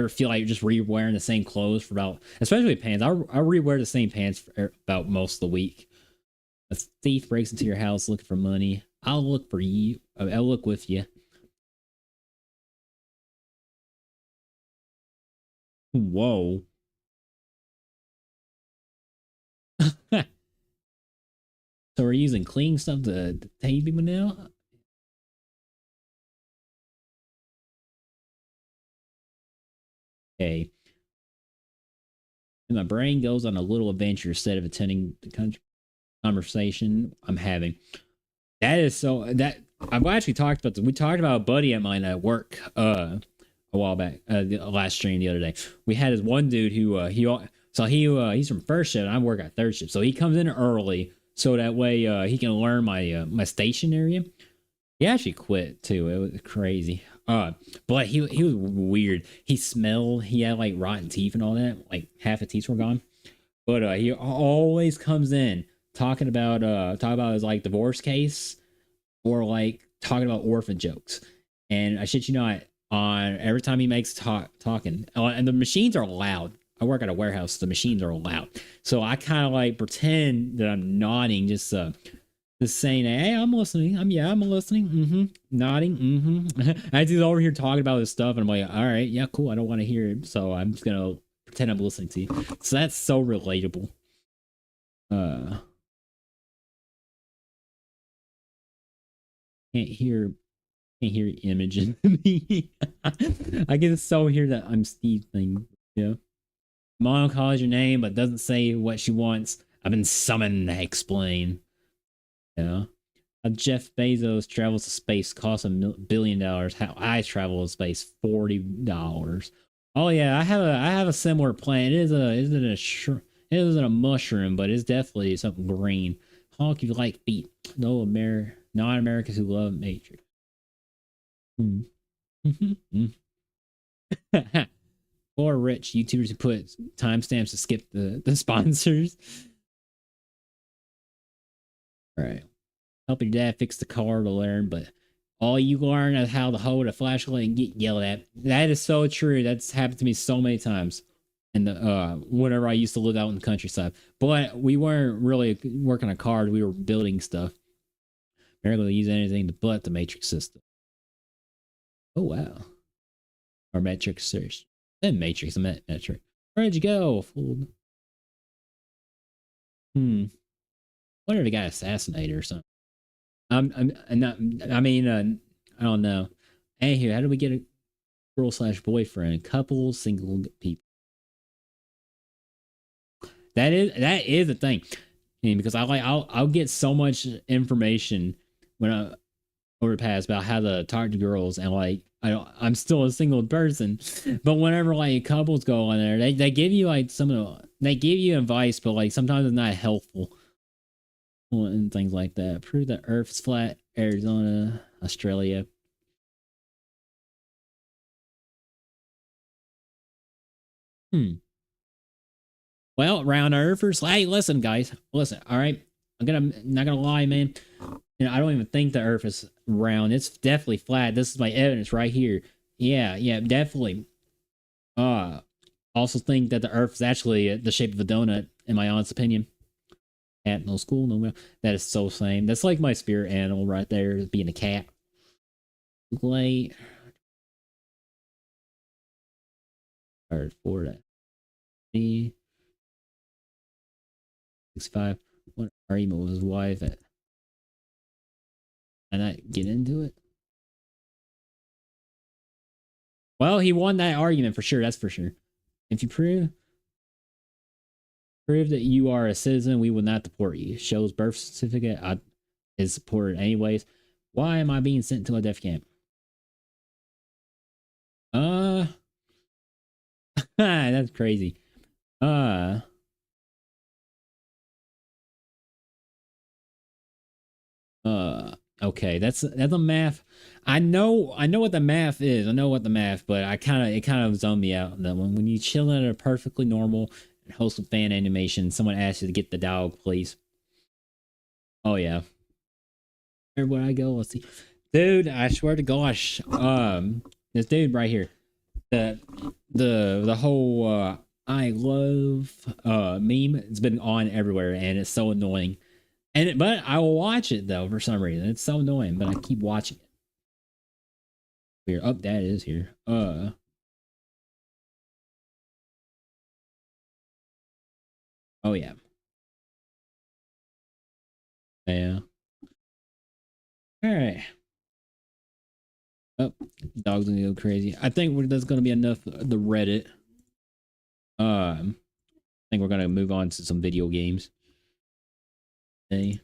feel like you're just re-wearing the same clothes for about, especially pants. I re-wear the same pants for about most of the week. A thief breaks into your house looking for money. I'll look for you. I'll look with you. Whoa. So we're using clean stuff to tame people now? Okay. And my brain goes on a little adventure instead of attending the conversation I'm having. That is so that I've actually talked about this. We talked about a buddy of mine at work a while back, the last stream the other day. We had this one dude who he's from first shift and I work at third shift. So he comes in early so that way he can learn my station area. He actually quit too. It was crazy. But he was weird. He smelled. He had like rotten teeth and all that. Like half his teeth were gone. But he always comes in talking about his like divorce case or like talking about orphan jokes. And I shit you not, on every time he makes talking, and the machines are loud. I work at a warehouse. The machines are loud, so I kind of like pretend that I'm nodding, just saying, "Hey, I'm listening. I'm listening. Nodding. As he's over here talking about his stuff, and I'm like, all right, yeah, cool. I don't want to hear it, so I'm just gonna pretend I'm listening to you. So that's so relatable. Uh, can't hear images of me. I can so hear that I'm Steve thing. Yeah. Mom calls your name but doesn't say what she wants. I've been summoned to explain. Yeah. How Jeff Bezos travels to space costs $1 billion. How I travel to space $40. Oh yeah, I have a similar plan. It isn't a mushroom, but it's definitely something green. Honk you like feet. No non-Americans who love Matrix. Hmm. Or rich YouTubers who put timestamps to skip the sponsors. All right. Help your dad fix the car to learn, but all you learn is how to hold a flashlight and get yelled at. That is so true. That's happened to me so many times. And whenever I used to live out in the countryside. But we weren't really working on cars, we were building stuff. Barely use anything but the matrix system. Oh wow. Or metric search. Then matrix, I meant metric. Where'd you go? Fool? Wonder if he got assassinated or something. I'm not. I mean, I don't know. Anywho, how do we get a girl slash boyfriend? Couple, single people. That is a thing. I mean, because I'll get so much information when I over past about how to talk to girls, and like I'm still a single person, but whenever like couples go on there, they give you like they give you advice, but like sometimes it's not helpful and things like that. Prove the Earth's flat. Arizona, Australia. Hmm. Well, round earthers. Hey, listen, guys. Listen. All right. Not gonna lie, man. I don't even think the Earth is round. It's definitely flat. This is my evidence right here. Yeah, definitely. Uh, also think that the Earth is actually the shape of a donut. In my honest opinion. Cat, no school, no mail. That is so same. That's like my spirit animal right there, being a cat. Late. Or for that. 65. What argument with his wife at? And I get into it. Well, he won that argument for sure. That's for sure. If you prove that you are a citizen, we will not deport you. Shows birth certificate is supported anyways. Why am I being sent to a death camp? Uh, that's crazy. Uh, okay, that's a math. I know what the math is. I know what the math, but it kind of zoned me out on that one. When you chill at a perfectly normal and wholesome fan animation, someone asks you to get the dog, please. Oh yeah. Where I go, let's see. Dude, I swear to gosh, this dude right here. The the whole I love meme, it's been on everywhere and it's so annoying. But I will watch it though for some reason. It's so annoying, but I keep watching it. We're up, that is here. Oh yeah. Yeah. All right. Oh, dog's gonna go crazy. I think that's gonna be enough of the Reddit. I think we're gonna move on to some video games. Hey,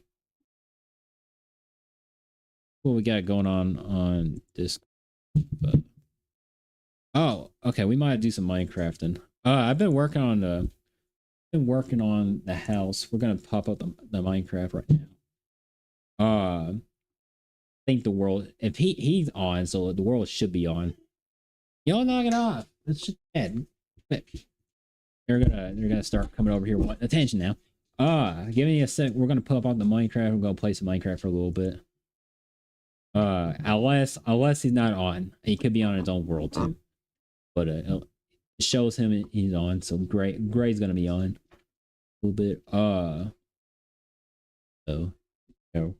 what we got going on this? Oh, okay. We might do some Minecrafting. I've been working on the house. We're gonna pop up the Minecraft right now. I think the world, if he's on, so the world should be on. Y'all knock it off. It's just bad. They're gonna start coming over here. Want attention now? Give me a sec. We're gonna pop on the Minecraft. We're gonna play some Minecraft for a little bit. Unless he's not on, he could be on his own world too. But it shows him he's on. So Gray's gonna be on a little bit. So no.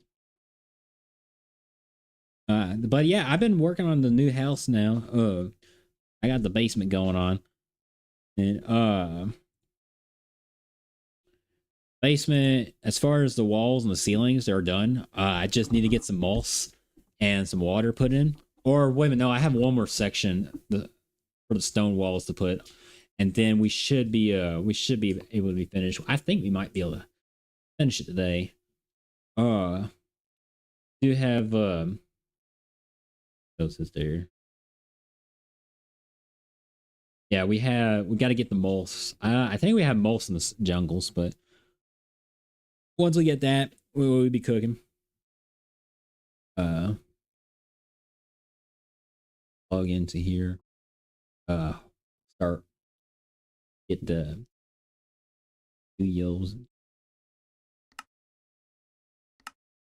But yeah, I've been working on the new house now. I got the basement going on, and basement, as far as the walls and the ceilings, they're done. I just need to get some moss and some water put in. Or wait a minute, no, I have one more section for the stone walls to put, and then we should be able to be finished. I think we might be able to finish it today. Do have those is there. Yeah, we got to get the moss. I think we have moss in the jungles, but once we get that, we will be cooking. Uh, log into here. Start get the studios.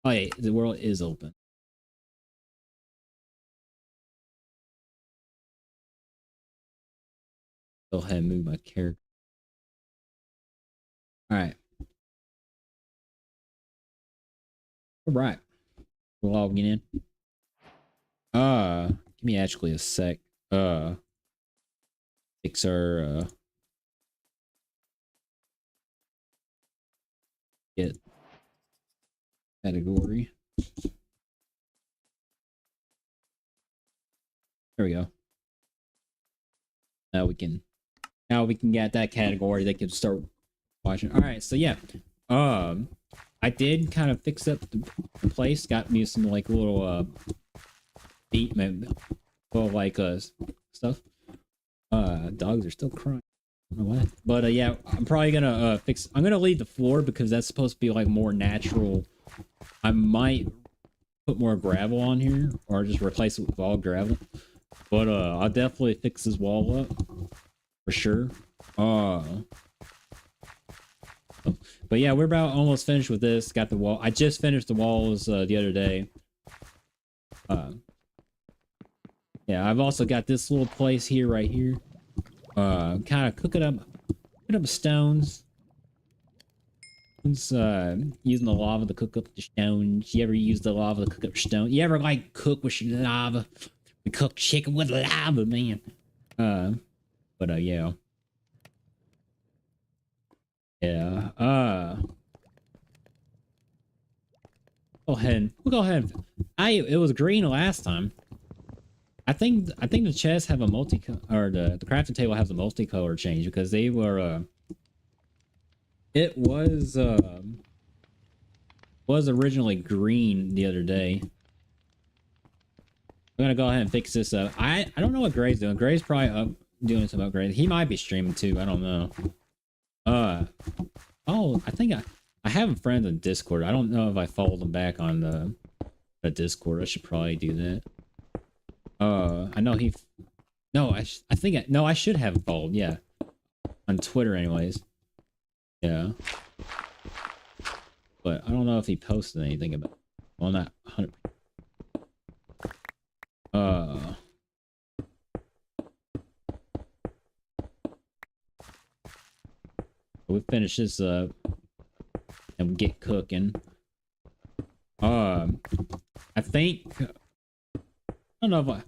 Oh yeah, the world is open. Go ahead and move my character. All right. All right. We're logging in. Give me actually a sec. Fix our get category. There we go. Now we can get that category. They can start watching. All right, so yeah, I did kind of fix up the place. Got me some like little beat, little like stuff. Dogs are still crying. I don't know what, but yeah, I'm probably gonna fix. I'm gonna leave the floor because that's supposed to be like more natural. I might put more gravel on here or just replace it with all gravel. But I'll definitely fix this wall up for sure. But yeah, we're about almost finished with this. Got the wall. I just finished the walls the other day. Yeah, I've also got this little place here, right here. Kind of cooking up stones. Using the lava to cook up the stones. You ever use the lava to cook up stone? You ever like cook with lava? We cook chicken with lava, man. But yeah. Yeah. Go ahead. We'll go ahead. It was green last time. I think the chests have a or the crafting table has a multicolor change because they were it was originally green the other day. I'm gonna go ahead and fix this up. I don't know what Gray's doing. Gray's probably up doing some upgrades. He might be streaming too. I don't know. Oh, I think I have a friend on Discord. I don't know if I followed him back on the Discord. I should probably do that. I know he. No, I think no, I should have followed. Yeah, on Twitter, anyways. Yeah, but I don't know if he posted anything about. Well, not 100. We finish this up and get cooking. I think. I don't know if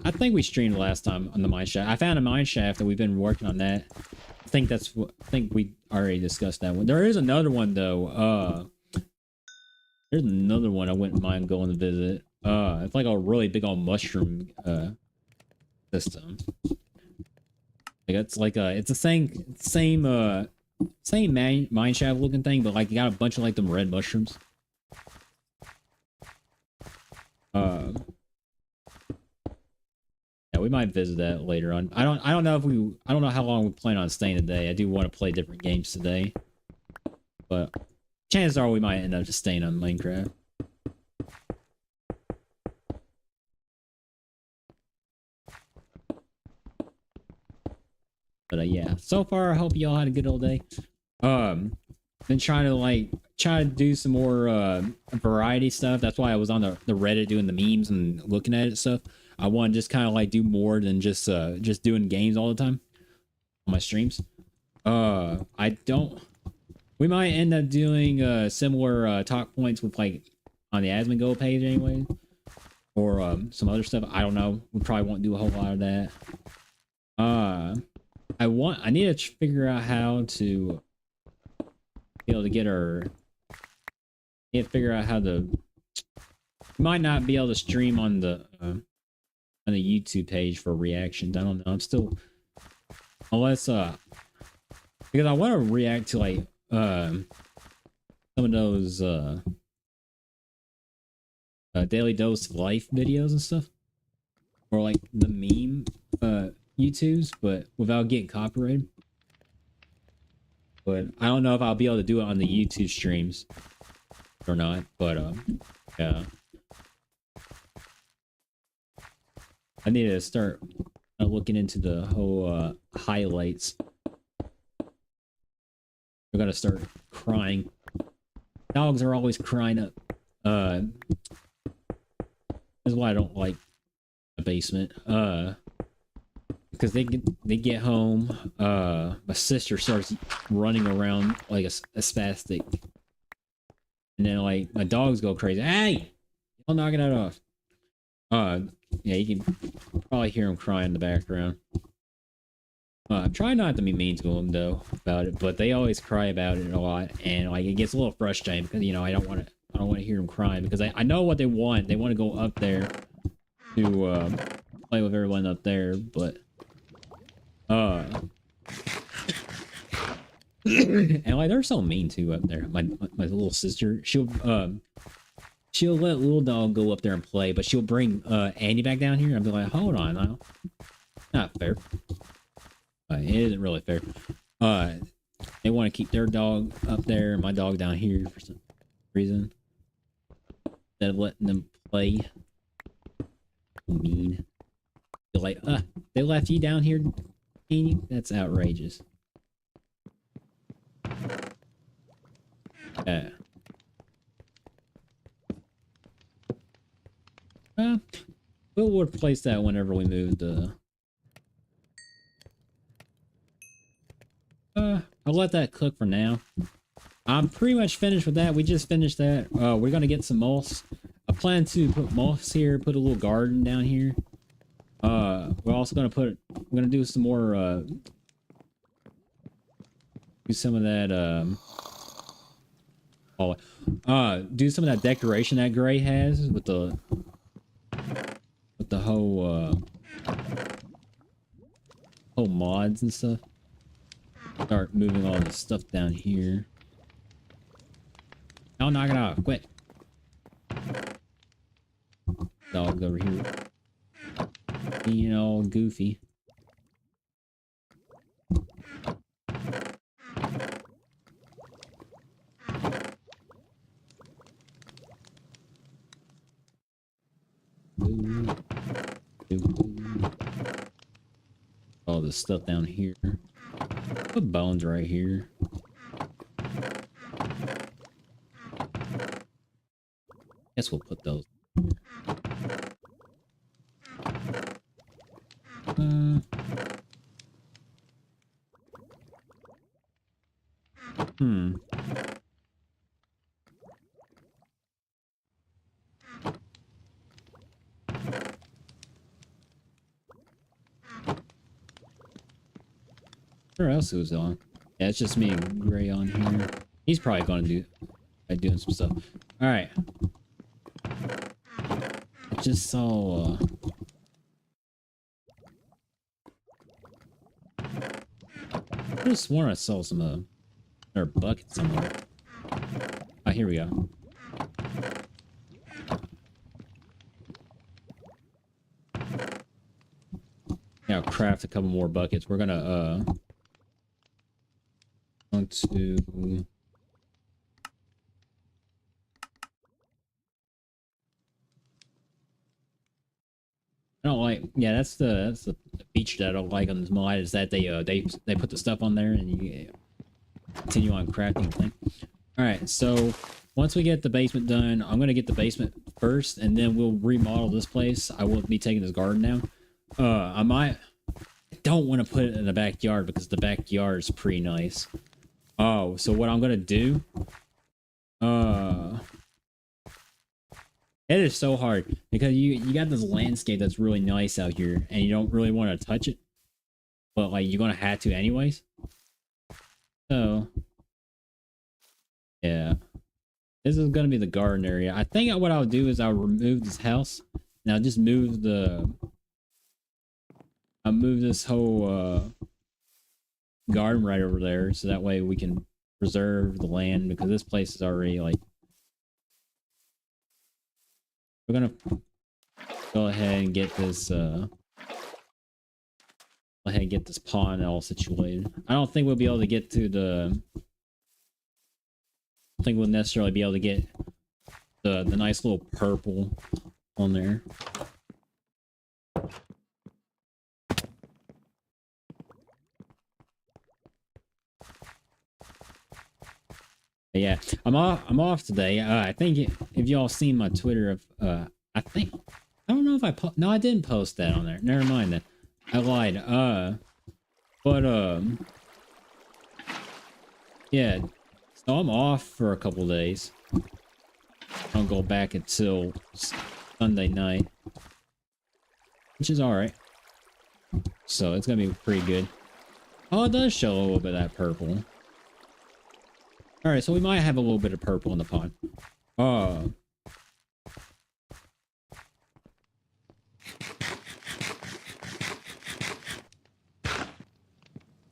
I think we streamed last time on the mine shaft. I found a mine shaft and we've been working on that. I think we already discussed that one. There is another one though. There's another one I wouldn't mind going to visit. It's like a really big old mushroom system. Like it's like it's the same mine shaft looking thing, but like you got a bunch of like them red mushrooms. Yeah, we might visit that later on. I don't know how long we plan on staying today. I do want to play different games today, but chances are we might end up just staying on Minecraft. But yeah, so far I hope y'all had a good old day. Been trying to do some more variety stuff. That's why I was on the Reddit doing the memes and looking at it stuff. I want to just kind of like do more than just doing games all the time on my streams. We might end up doing similar talk points with like on the Asmongold page anyway, or some other stuff. I don't know. We probably won't do a whole lot of that. I need to figure out how to be able to get our. Need to figure out how to. Might not be able to stream on the YouTube page for reactions. I don't know. I'm still unless because I want to react to like some of those daily dose of life videos and stuff, or like the meme YouTubes, but without getting copyrighted. But I don't know if I'll be able to do it on the YouTube streams or not. But yeah. I need to start looking into the whole highlights. We're gonna start crying. Dogs are always crying up. That's why I don't like the basement. Because they get home. My sister starts running around like a spastic, and then like my dogs go crazy. Hey, y'all knocking that off. Yeah, you can probably hear them crying in the background. I'm trying not to be mean to them though about it, but they always cry about it a lot, and like it gets a little frustrating because I don't want to hear them crying because I know what they want. They want to go up there to play with everyone up there, but and like they're so mean too up there. My little sister, she'll let little dog go up there and play, but she'll bring Andy back down here and be like, hold on now, not fair. It isn't really fair. They want to keep their dog up there and my dog down here for some reason instead of letting them play. Mean. They're like, they left you down here, Andy? That's outrageous. We'll replace that whenever we move the. I'll let that cook for now. I'm pretty much finished with that. We just finished that. We're gonna get some moss. I plan to put moss here, put a little garden down here. We're also gonna we're gonna do some more, do some of that, do some of that decoration that Gray has with the whole mods and stuff. Start moving all this stuff down here. I'll knock it off, quick. Dog's over here being all goofy. All this stuff down here. Put bones right here. Guess we'll put those. Where else was on? Yeah, it's just me and Gray on here. He's probably gonna do doing some stuff. All right. I just saw. I just sworn I saw some or buckets somewhere. Oh, here we go. Yeah, I'll craft a couple more buckets. We're gonna want to. I don't like. Yeah, that's the feature that I don't like on this mod is that they put the stuff on there and you continue on crafting the thing. All right, so once we get the basement done, I'm gonna get the basement first, and then we'll remodel this place. I will be taking this garden down. I don't want to put it in the backyard because the backyard is pretty nice. Oh, so what I'm gonna do? It is so hard because you got this landscape that's really nice out here, and you don't really want to touch it, but like you're gonna have to anyways. So yeah, this is gonna be the garden area. I think what I'll do is I'll remove this house. Now just move I'll move this whole garden right over there, so that way we can preserve the land because this place is already like. We're gonna go ahead and get this pond all situated. I don't think we'll be able to get to the. I don't think we'll necessarily be able to get the nice little purple on there. But yeah, I'm off. I'm off today. I think if y'all seen my Twitter of I think I don't know if no, I didn't post that on there. Never mind then. I lied. But yeah. So I'm off for a couple days. I'll go back until Sunday night, which is all right. So it's gonna be pretty good. Oh, it does show a little bit of that purple. All right, so we might have a little bit of purple in the pond.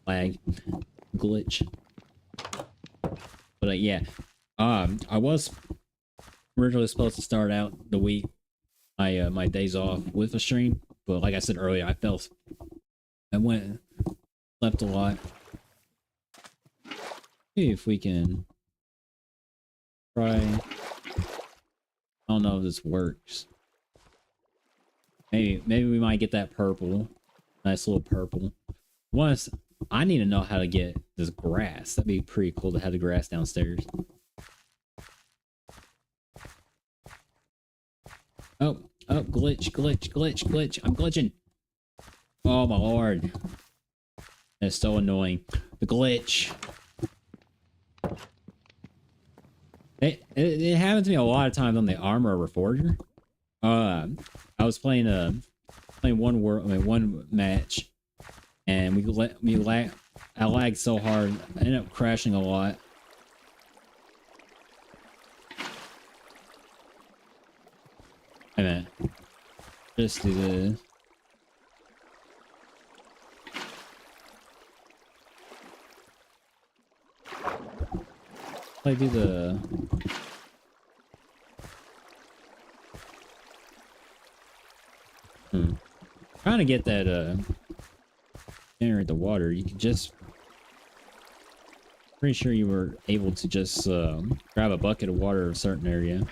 Lag, glitch. But yeah, I was originally supposed to start out the week, my days off with a stream, but like I said earlier, I went slept a lot. See if we can try. I don't know if this works. Maybe we might get that purple, nice little purple. Once I need to know how to get this grass. That'd be pretty cool to have the grass downstairs. Oh, glitch. I'm glitching. Oh my lord. That's so annoying. The glitch. It happened to me a lot of times on the Armor Reforger. I was playing one match, and I lagged so hard. I ended up crashing a lot. Hey man, just do this. I do the. Trying to get that generate the water. You can just. Pretty sure you were able to just grab a bucket of water in a certain area.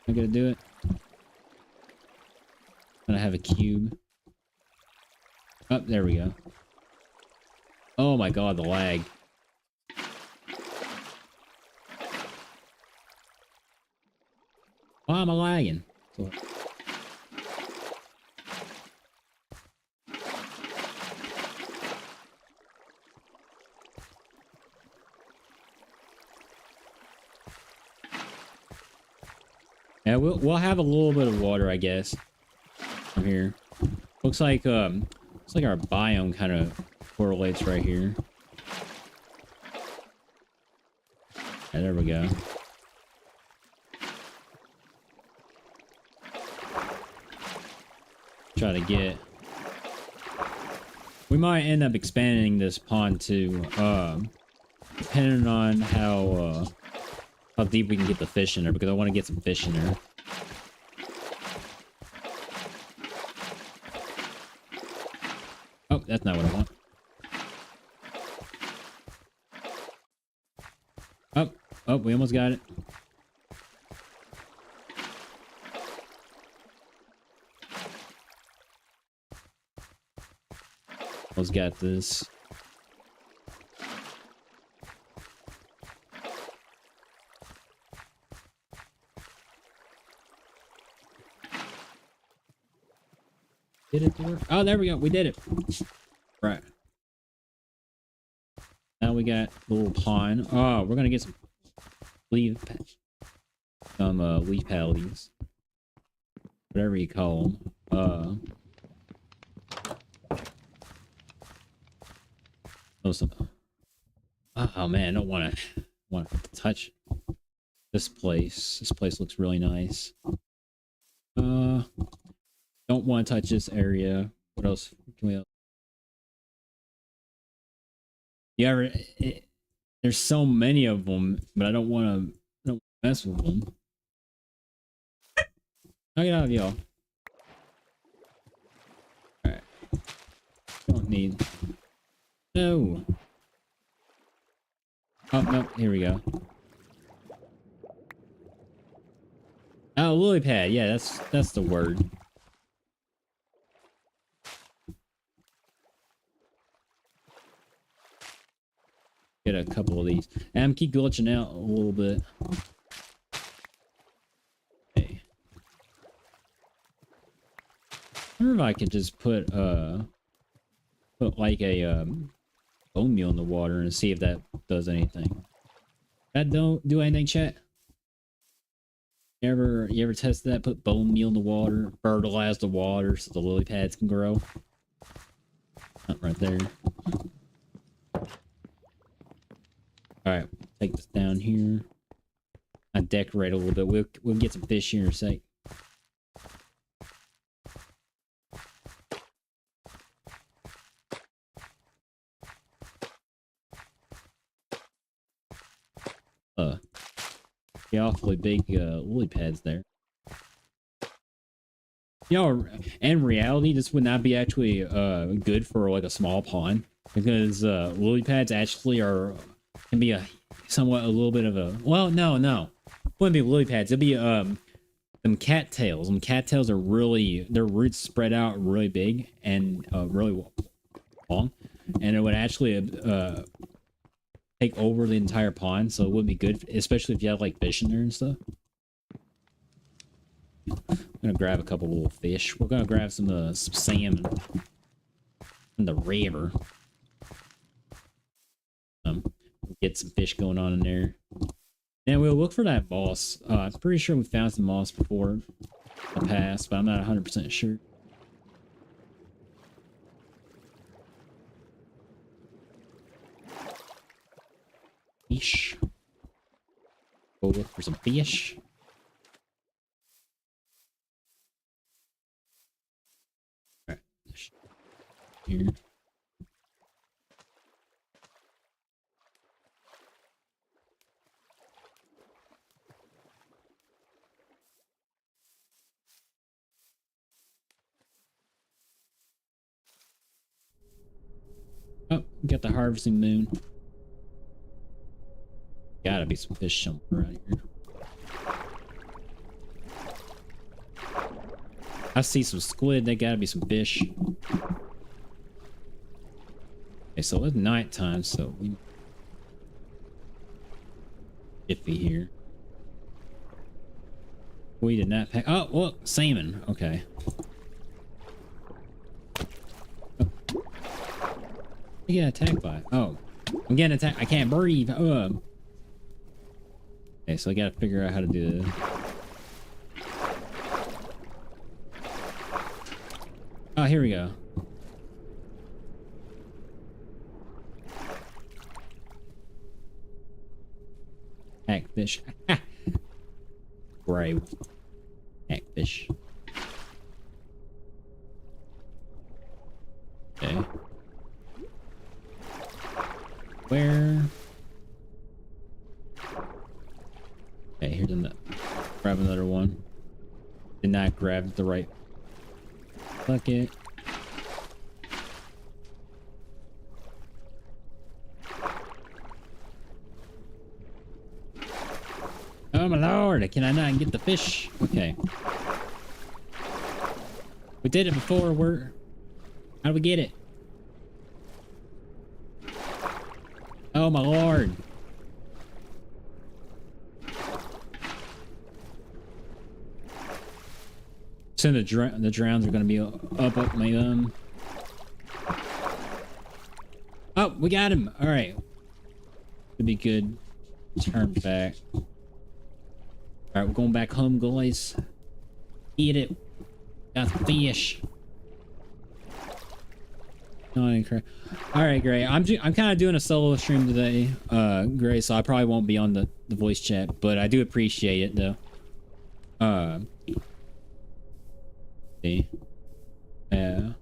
I'm gonna do it. I'm gonna have a cube. Oh, there we go. Oh my god, the lag. Why am I lagging? Yeah, we'll have a little bit of water, I guess, from here. Looks like our biome kind of correlates right here. Yeah, there we go. Try to get. We might end up expanding this pond too, depending on how deep we can get the fish in there, because I want to get some fish in there. Oh, that's not what I want. Oh, we almost got it. Almost got this. Did it work? Oh, there we go. We did it. Right. Now we got a little pond. Oh, we're gonna get some leaf pallies, whatever you call them. Oh man, I don't want to touch this place. This place looks really nice. Don't want to touch this area. What else can we? Yeah, there's so many of them, but I don't want to mess with them. Knock it out of y'all. Alright. Don't need. No. Oh, no. Here we go. Oh, lily pad. Yeah, that's the word. Get a couple of these. And I'm keep glitching out a little bit. Okay. I wonder if I could just put like a bone meal in the water and see if that does anything. That don't do anything, chat? You ever test that? Put bone meal in the water, fertilize the water so the lily pads can grow. Not right there. Alright, take this down here. I decorate a little bit. We'll get some fish here in a sec. Yeah, awfully big lily pads there. You know, in reality, this would not be actually good for like a small pond because lily pads actually can be a little bit of a no, wouldn't be lily pads. It'd be them cattails. Them cattails are really, their roots spread out really big and really long, and it would actually take over the entire pond, so it would be good, especially if you have like fish in there and stuff. I'm gonna grab a couple little fish. We're gonna grab some salmon in the river. Get some fish going on in there. And we'll look for that moss. I'm pretty sure we found some moss before in the past, but I'm not 100% sure. Fish. Go look for some fish. Alright. Here. Oh, we got the harvesting moon. Gotta be some fish somewhere around here. I see some squid. They gotta be some fish. Okay, so it's nighttime, so we iffy here. We did not pack. Oh, well, salmon. Okay. Oh. You get attacked by. Oh, I'm getting attacked. I can't breathe. Okay, so I gotta figure out how to do this. Oh, here we go. Hackfish. Brave. Hackfish. Okay. Where? Okay, here's another. Grab another one. Did not grab the right bucket. Oh my lord, can I not get the fish? Okay. We did it before. How do we get it? Oh my lord. So the drowns are gonna be up my Oh, we got him. All right. Should be good. Turn back. All right, we're going back home, guys. Eat it. Got the fish. All right, Gray. I'm kind of doing a solo stream today, Gray. So I probably won't be on the voice chat, but I do appreciate it though. Yeah.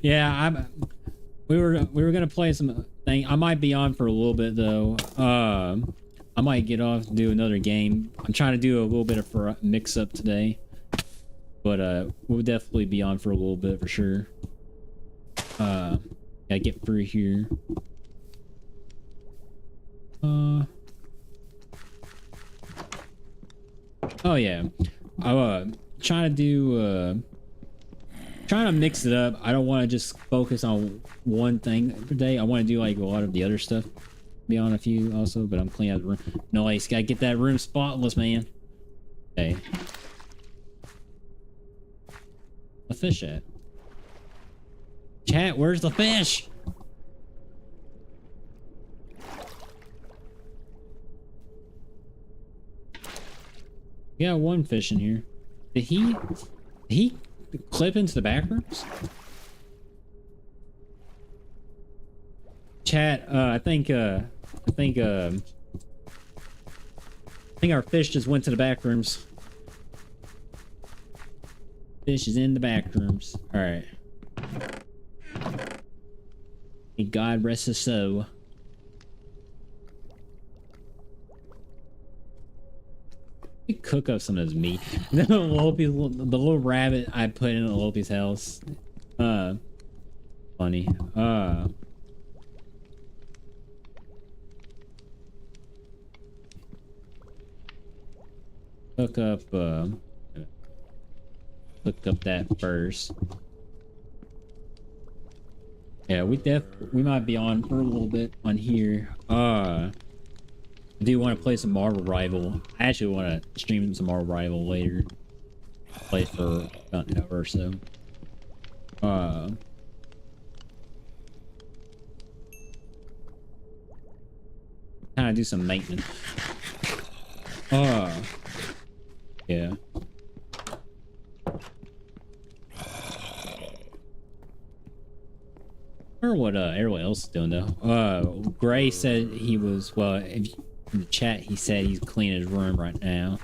Yeah, we were gonna play some thing. I might be on for a little bit though. I might get off and do another game. I'm trying to do a little bit of mix up today, but we'll definitely be on for a little bit for sure. Gotta get through here. Oh yeah, I'm trying to do trying to mix it up. I don't want to just focus on one thing per day. I want to do like a lot of the other stuff. Be on a few also, but I'm cleaning out the room. Nice, gotta get that room spotless, man. Okay. The fish at? Chat, where's the fish? We got one fish in here. Did he clip into the back rooms? Chat, I think our fish just went to the back rooms. Fish is in the back rooms. All right. May God rest his soul. We cook up some of this meat. The little rabbit I put in Lopi's house. Funny. Look up that first. Yeah, we might be on for a little bit on here. I do want to play some Marvel Rival. I actually want to stream some Marvel Rival later. Play for about an hour or so. Kind of do some maintenance. Yeah. I wonder what everyone else is doing though. Gray said he was, well, if you, in the chat he said he's cleaning his room right now.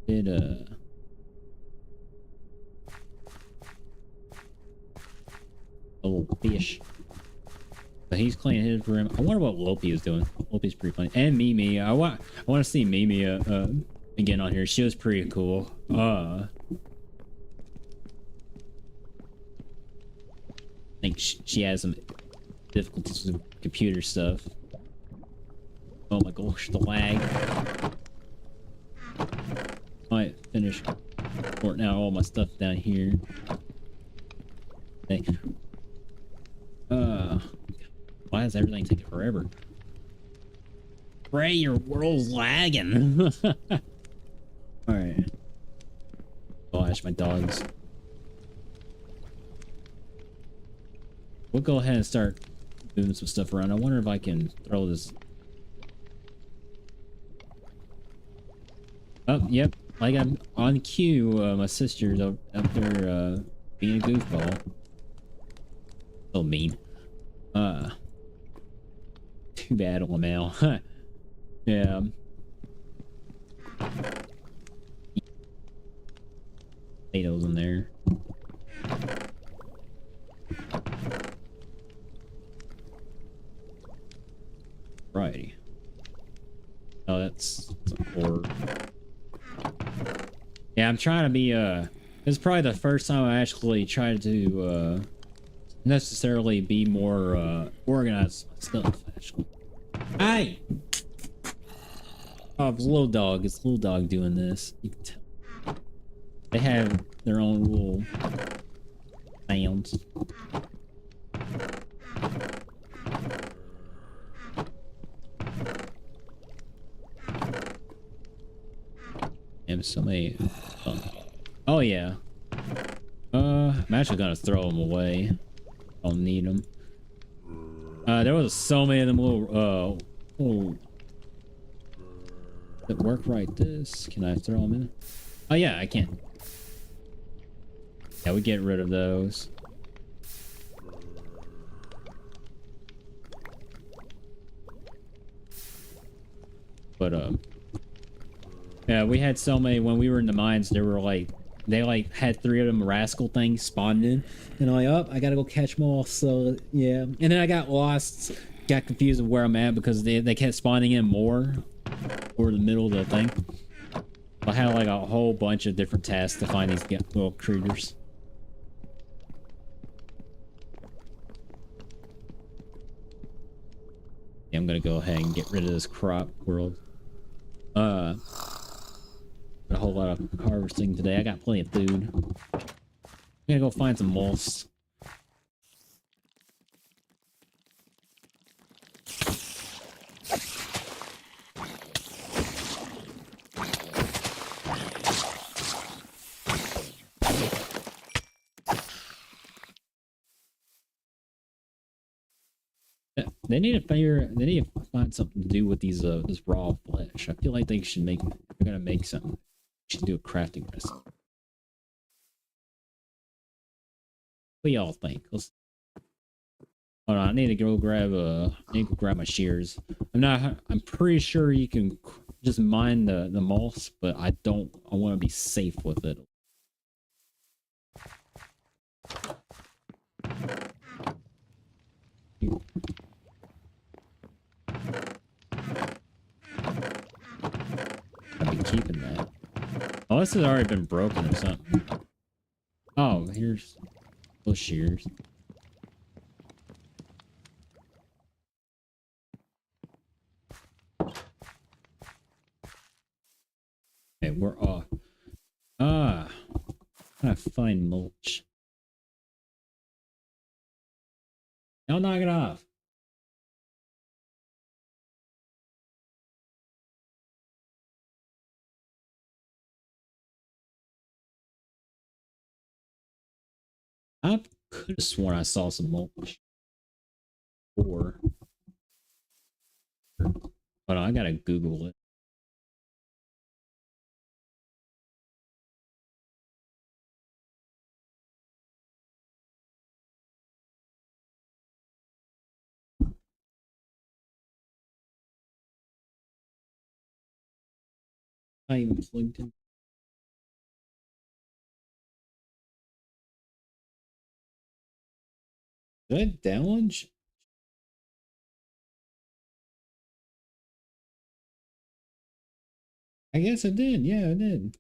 Did a little fish. But he's cleaning his room. I wonder what Lopi is doing. Lopi's pretty funny. And Mimi. I want to see Mimi again on here. She was pretty cool. I think she has some difficulties with computer stuff. Oh my gosh, the lag. Might finish sorting out all my stuff down here. Okay. Why is everything taking forever? Ray, your world's lagging. Alright. Gosh, my dogs. We'll go ahead and start moving some stuff around. I wonder if I can throw this. Oh, yep. Like I'm on cue. My sister's up there being a goofball. So mean. Too bad, Lamel. Yeah. Potatoes in there. Righty. Oh, that's a horror. Yeah, I'm trying to be this is probably the first time I actually tried to necessarily be more organized stuff actually. Hey! Oh, it's a little dog. It's a little dog doing this. You can tell. They have their own little sounds. And somebody. Oh yeah. I'm actually gonna throw them away. I don't need them. There was so many of them little that work right. This can I throw them in? Oh yeah, I can. Yeah, we get rid of those. But yeah, we had so many when we were in the mines. There were like they like had 3 of them rascal things spawned in, and I'm like, oh, I gotta go catch them all. So yeah, and then I got lost, got confused of where I'm at because they kept spawning in more over the middle of the thing. I had like a whole bunch of different tasks to find these little critters. Yeah, I'm gonna go ahead and get rid of this crop world. A whole lot of harvesting today. I got plenty of food. I'm gonna go find some moss. They need to figure. They need to find something to do with these this raw flesh. I feel like they should make. They're gonna make something. Should do a crafting recipe. What do y'all think? Hold on, I need to go grab I need to grab my shears. I'm pretty sure you can just mine the moss, but I don't. I want to be safe with it. I'll be keeping that. Oh, this has already been broken or something. Oh, here's those shears. Okay, we're off. Ah, I gotta find mulch. Now knock it off. I could have sworn I saw some mulch. Or, hold on, I gotta Google it. I even plugged in. Did I download? I guess I did. Yeah, I did.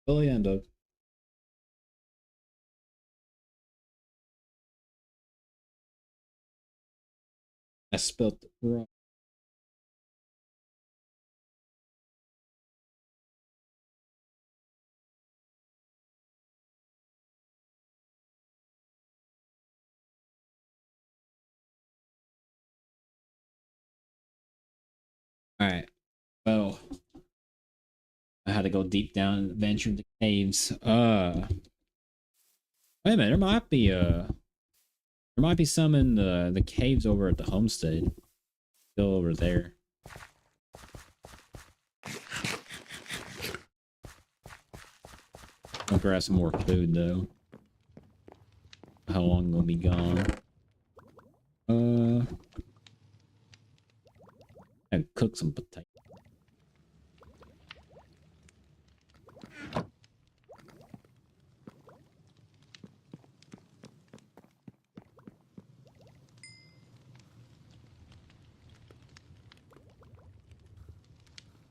Oh yeah, Doug. I spelled it wrong. All right. Well, I had to go deep down and venture into caves. Wait a minute. There might be some in the caves over at the homestead. Still over there. I'll grab some more food though. How long will be gone? I cook some potatoes.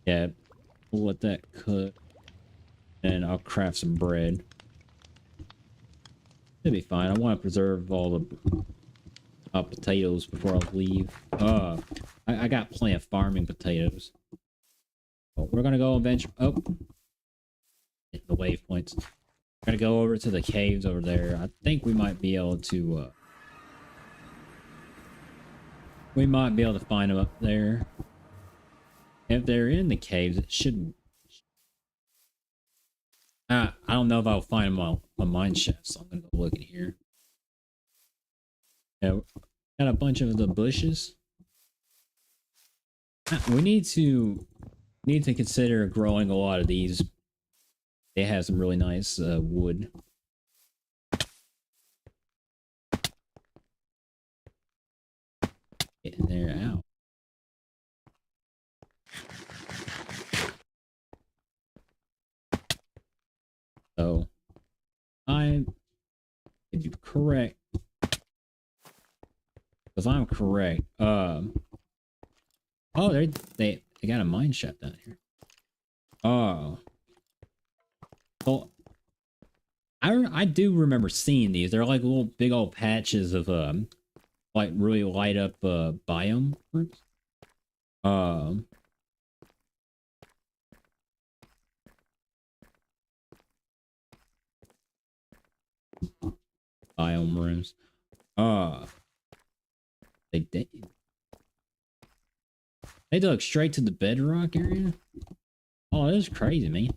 Yeah, we'll let that cook. And I'll craft some bread. It'll be fine. I want to preserve all the potatoes before I leave. I got plenty of farming potatoes. Oh, we're gonna go and venture. Oh, the waypoints. We're gonna go over to the caves over there. I think we might be able to. We might be able to find them up there. If they're in the caves, it should. I don't know if I'll find them on mine shaft, so I'm gonna go look in here. Yeah, got a bunch of the bushes. We need to consider growing a lot of these. They have some really nice wood. Getting there out. So I, if you correct, If I'm correct. Oh, they got a mine shaft down here. Oh. Well, I do remember seeing these. They're like little big old patches of like really light up biome groups. Um biome rooms. Uh they they dug straight to the bedrock area. Oh, that's crazy, man.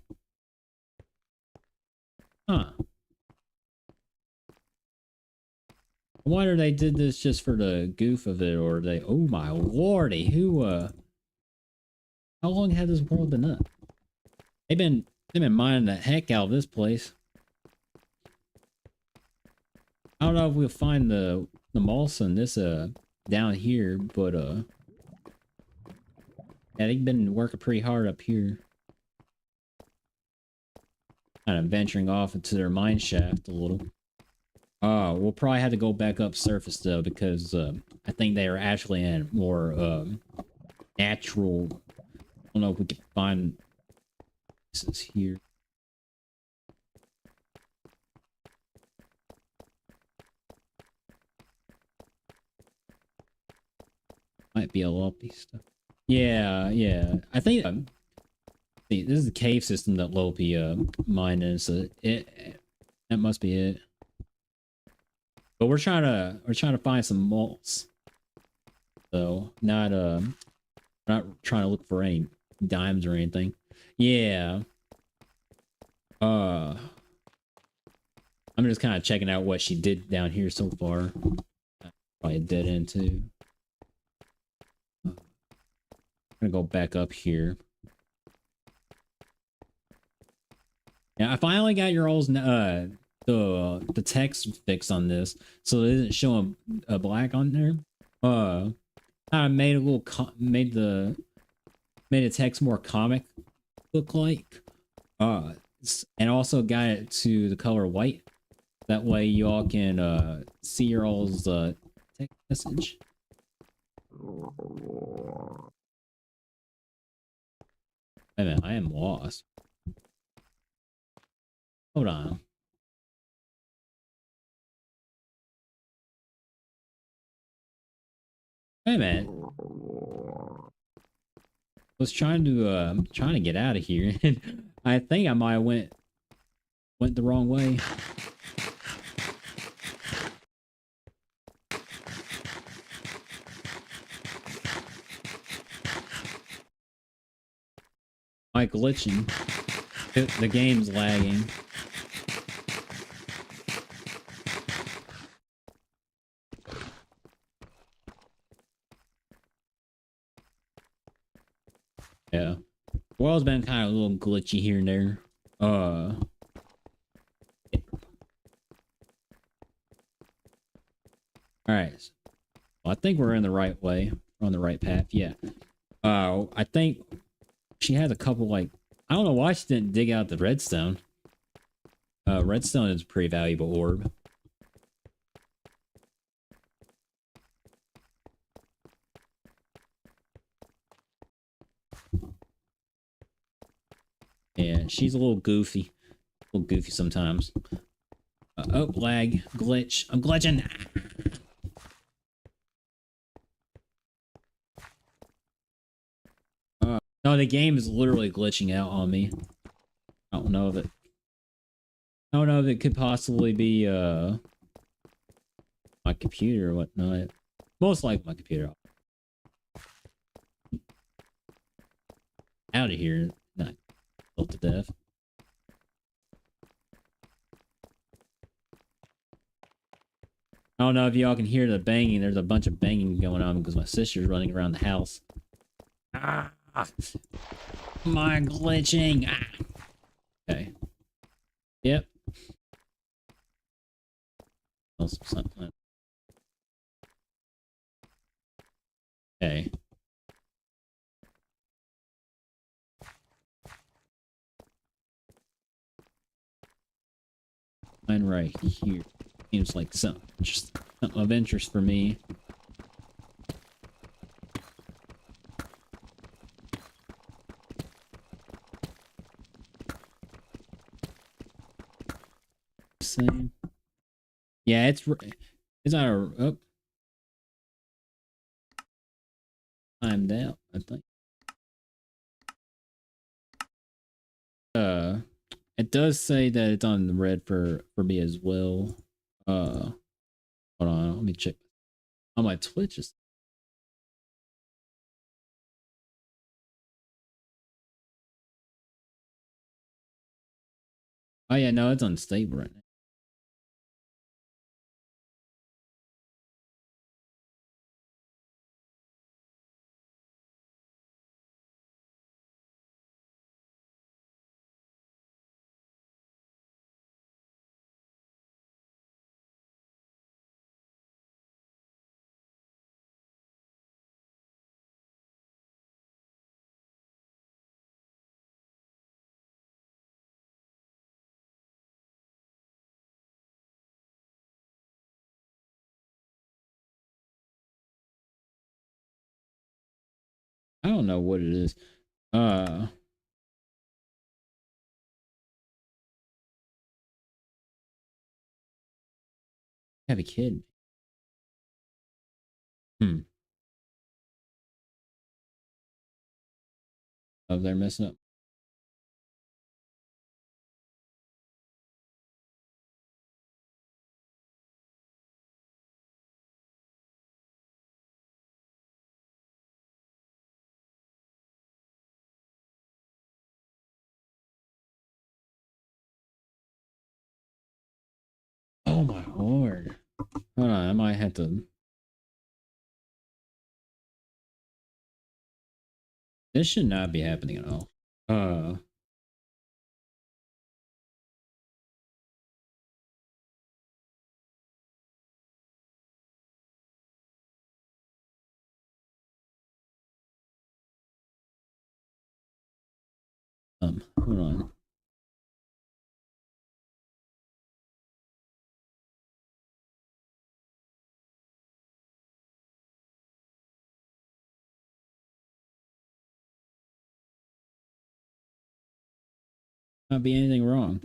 Huh. I wonder they did this just for the goof of it, or they. Oh my lordy, who? How long had this world been up? They've been mining the heck out of this place. I don't know if we'll find the moss in this down here, but yeah, they've been working pretty hard up here. Kind of venturing off into their mine shaft a little. We'll probably have to go back up surface though, because I think they are actually in more natural. I don't know if we can find this here. Might be a lumpy stuff. Yeah, yeah. I think see, this is the cave system that Lopi mined in, so that must be it. But we're trying to find some malts. So not trying to look for any dimes or anything. Yeah. I'm just kind of checking out what she did down here so far. Probably a dead end too. I'm gonna go back up here. Yeah, I finally got your all's the text fixed on this, so it isn't showing a black on there. I made a little made the text more comic look like. And also got it to the color white. That way you all can see your all's text message. Wait a minute, I am lost. Hold on. Wait a minute. I was trying to get out of here, and I think I might have went the wrong way. My glitching. The game's lagging. Yeah. World's been kind of a little glitchy here and there. Alright. Well, I think we're in the right way. We're on the right path, yeah. I think she has a couple, like, I don't know why she didn't dig out the redstone. Redstone is a pretty valuable orb. Yeah, she's a little goofy. A little goofy sometimes. Oh, lag. Glitch. I'm glitching. No, the game is literally glitching out on me. I don't know if it... I don't know if it could possibly be, my computer or whatnot. Most likely my computer. Out of here. Not killed to death. I don't know if y'all can hear the banging. There's a bunch of banging going on because my sister's running around the house. Ah! My glitching! Ah. Okay. Yep. Something. Okay. Mine right here. Seems like something of interest for me. same. Yeah, it's not a oh, timed out. I think. It does say that it's on the red for me as well. Hold on, let me check. On my Twitch is. Oh yeah, no, it's unstable right now. I don't know what it is. Uh, have a kid. Hmm. Oh, they're messing up. Oh my lord. Hold on, I might have to. This should not be happening at all. Hold on. Not be anything wrong.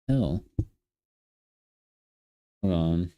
Hell. Hold on.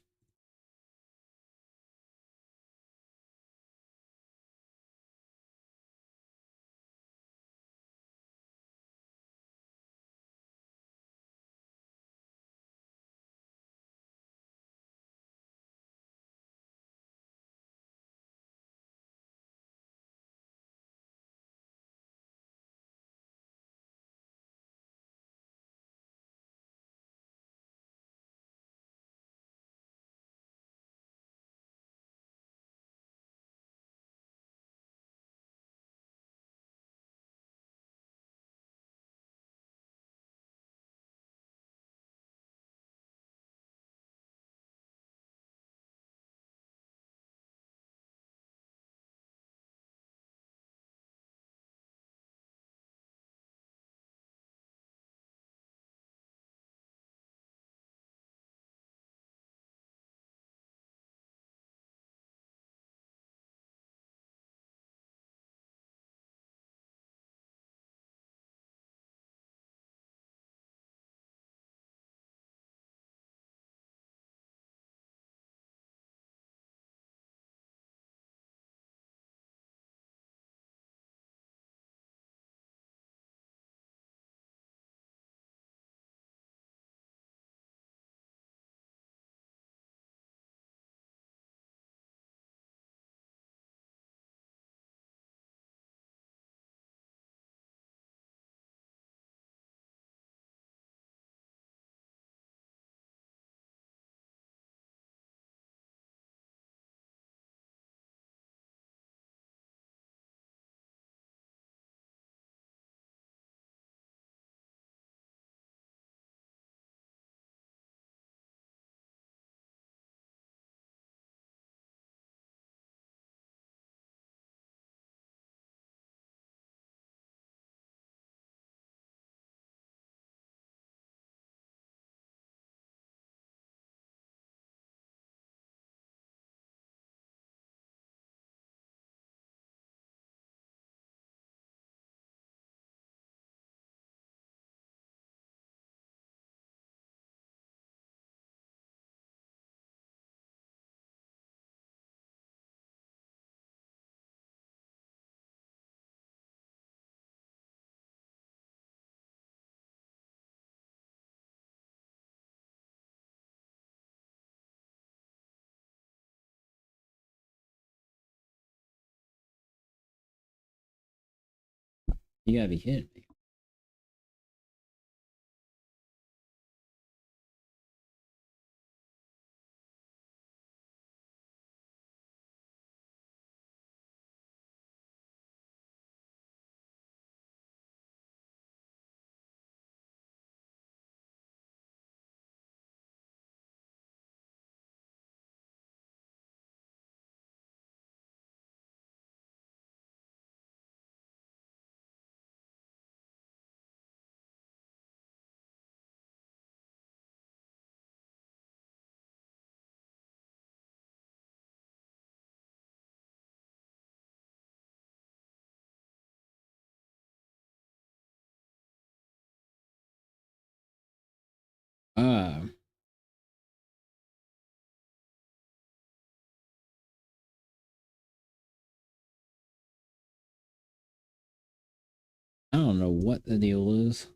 You gotta be kidding me. Uh, I don't know what the deal is.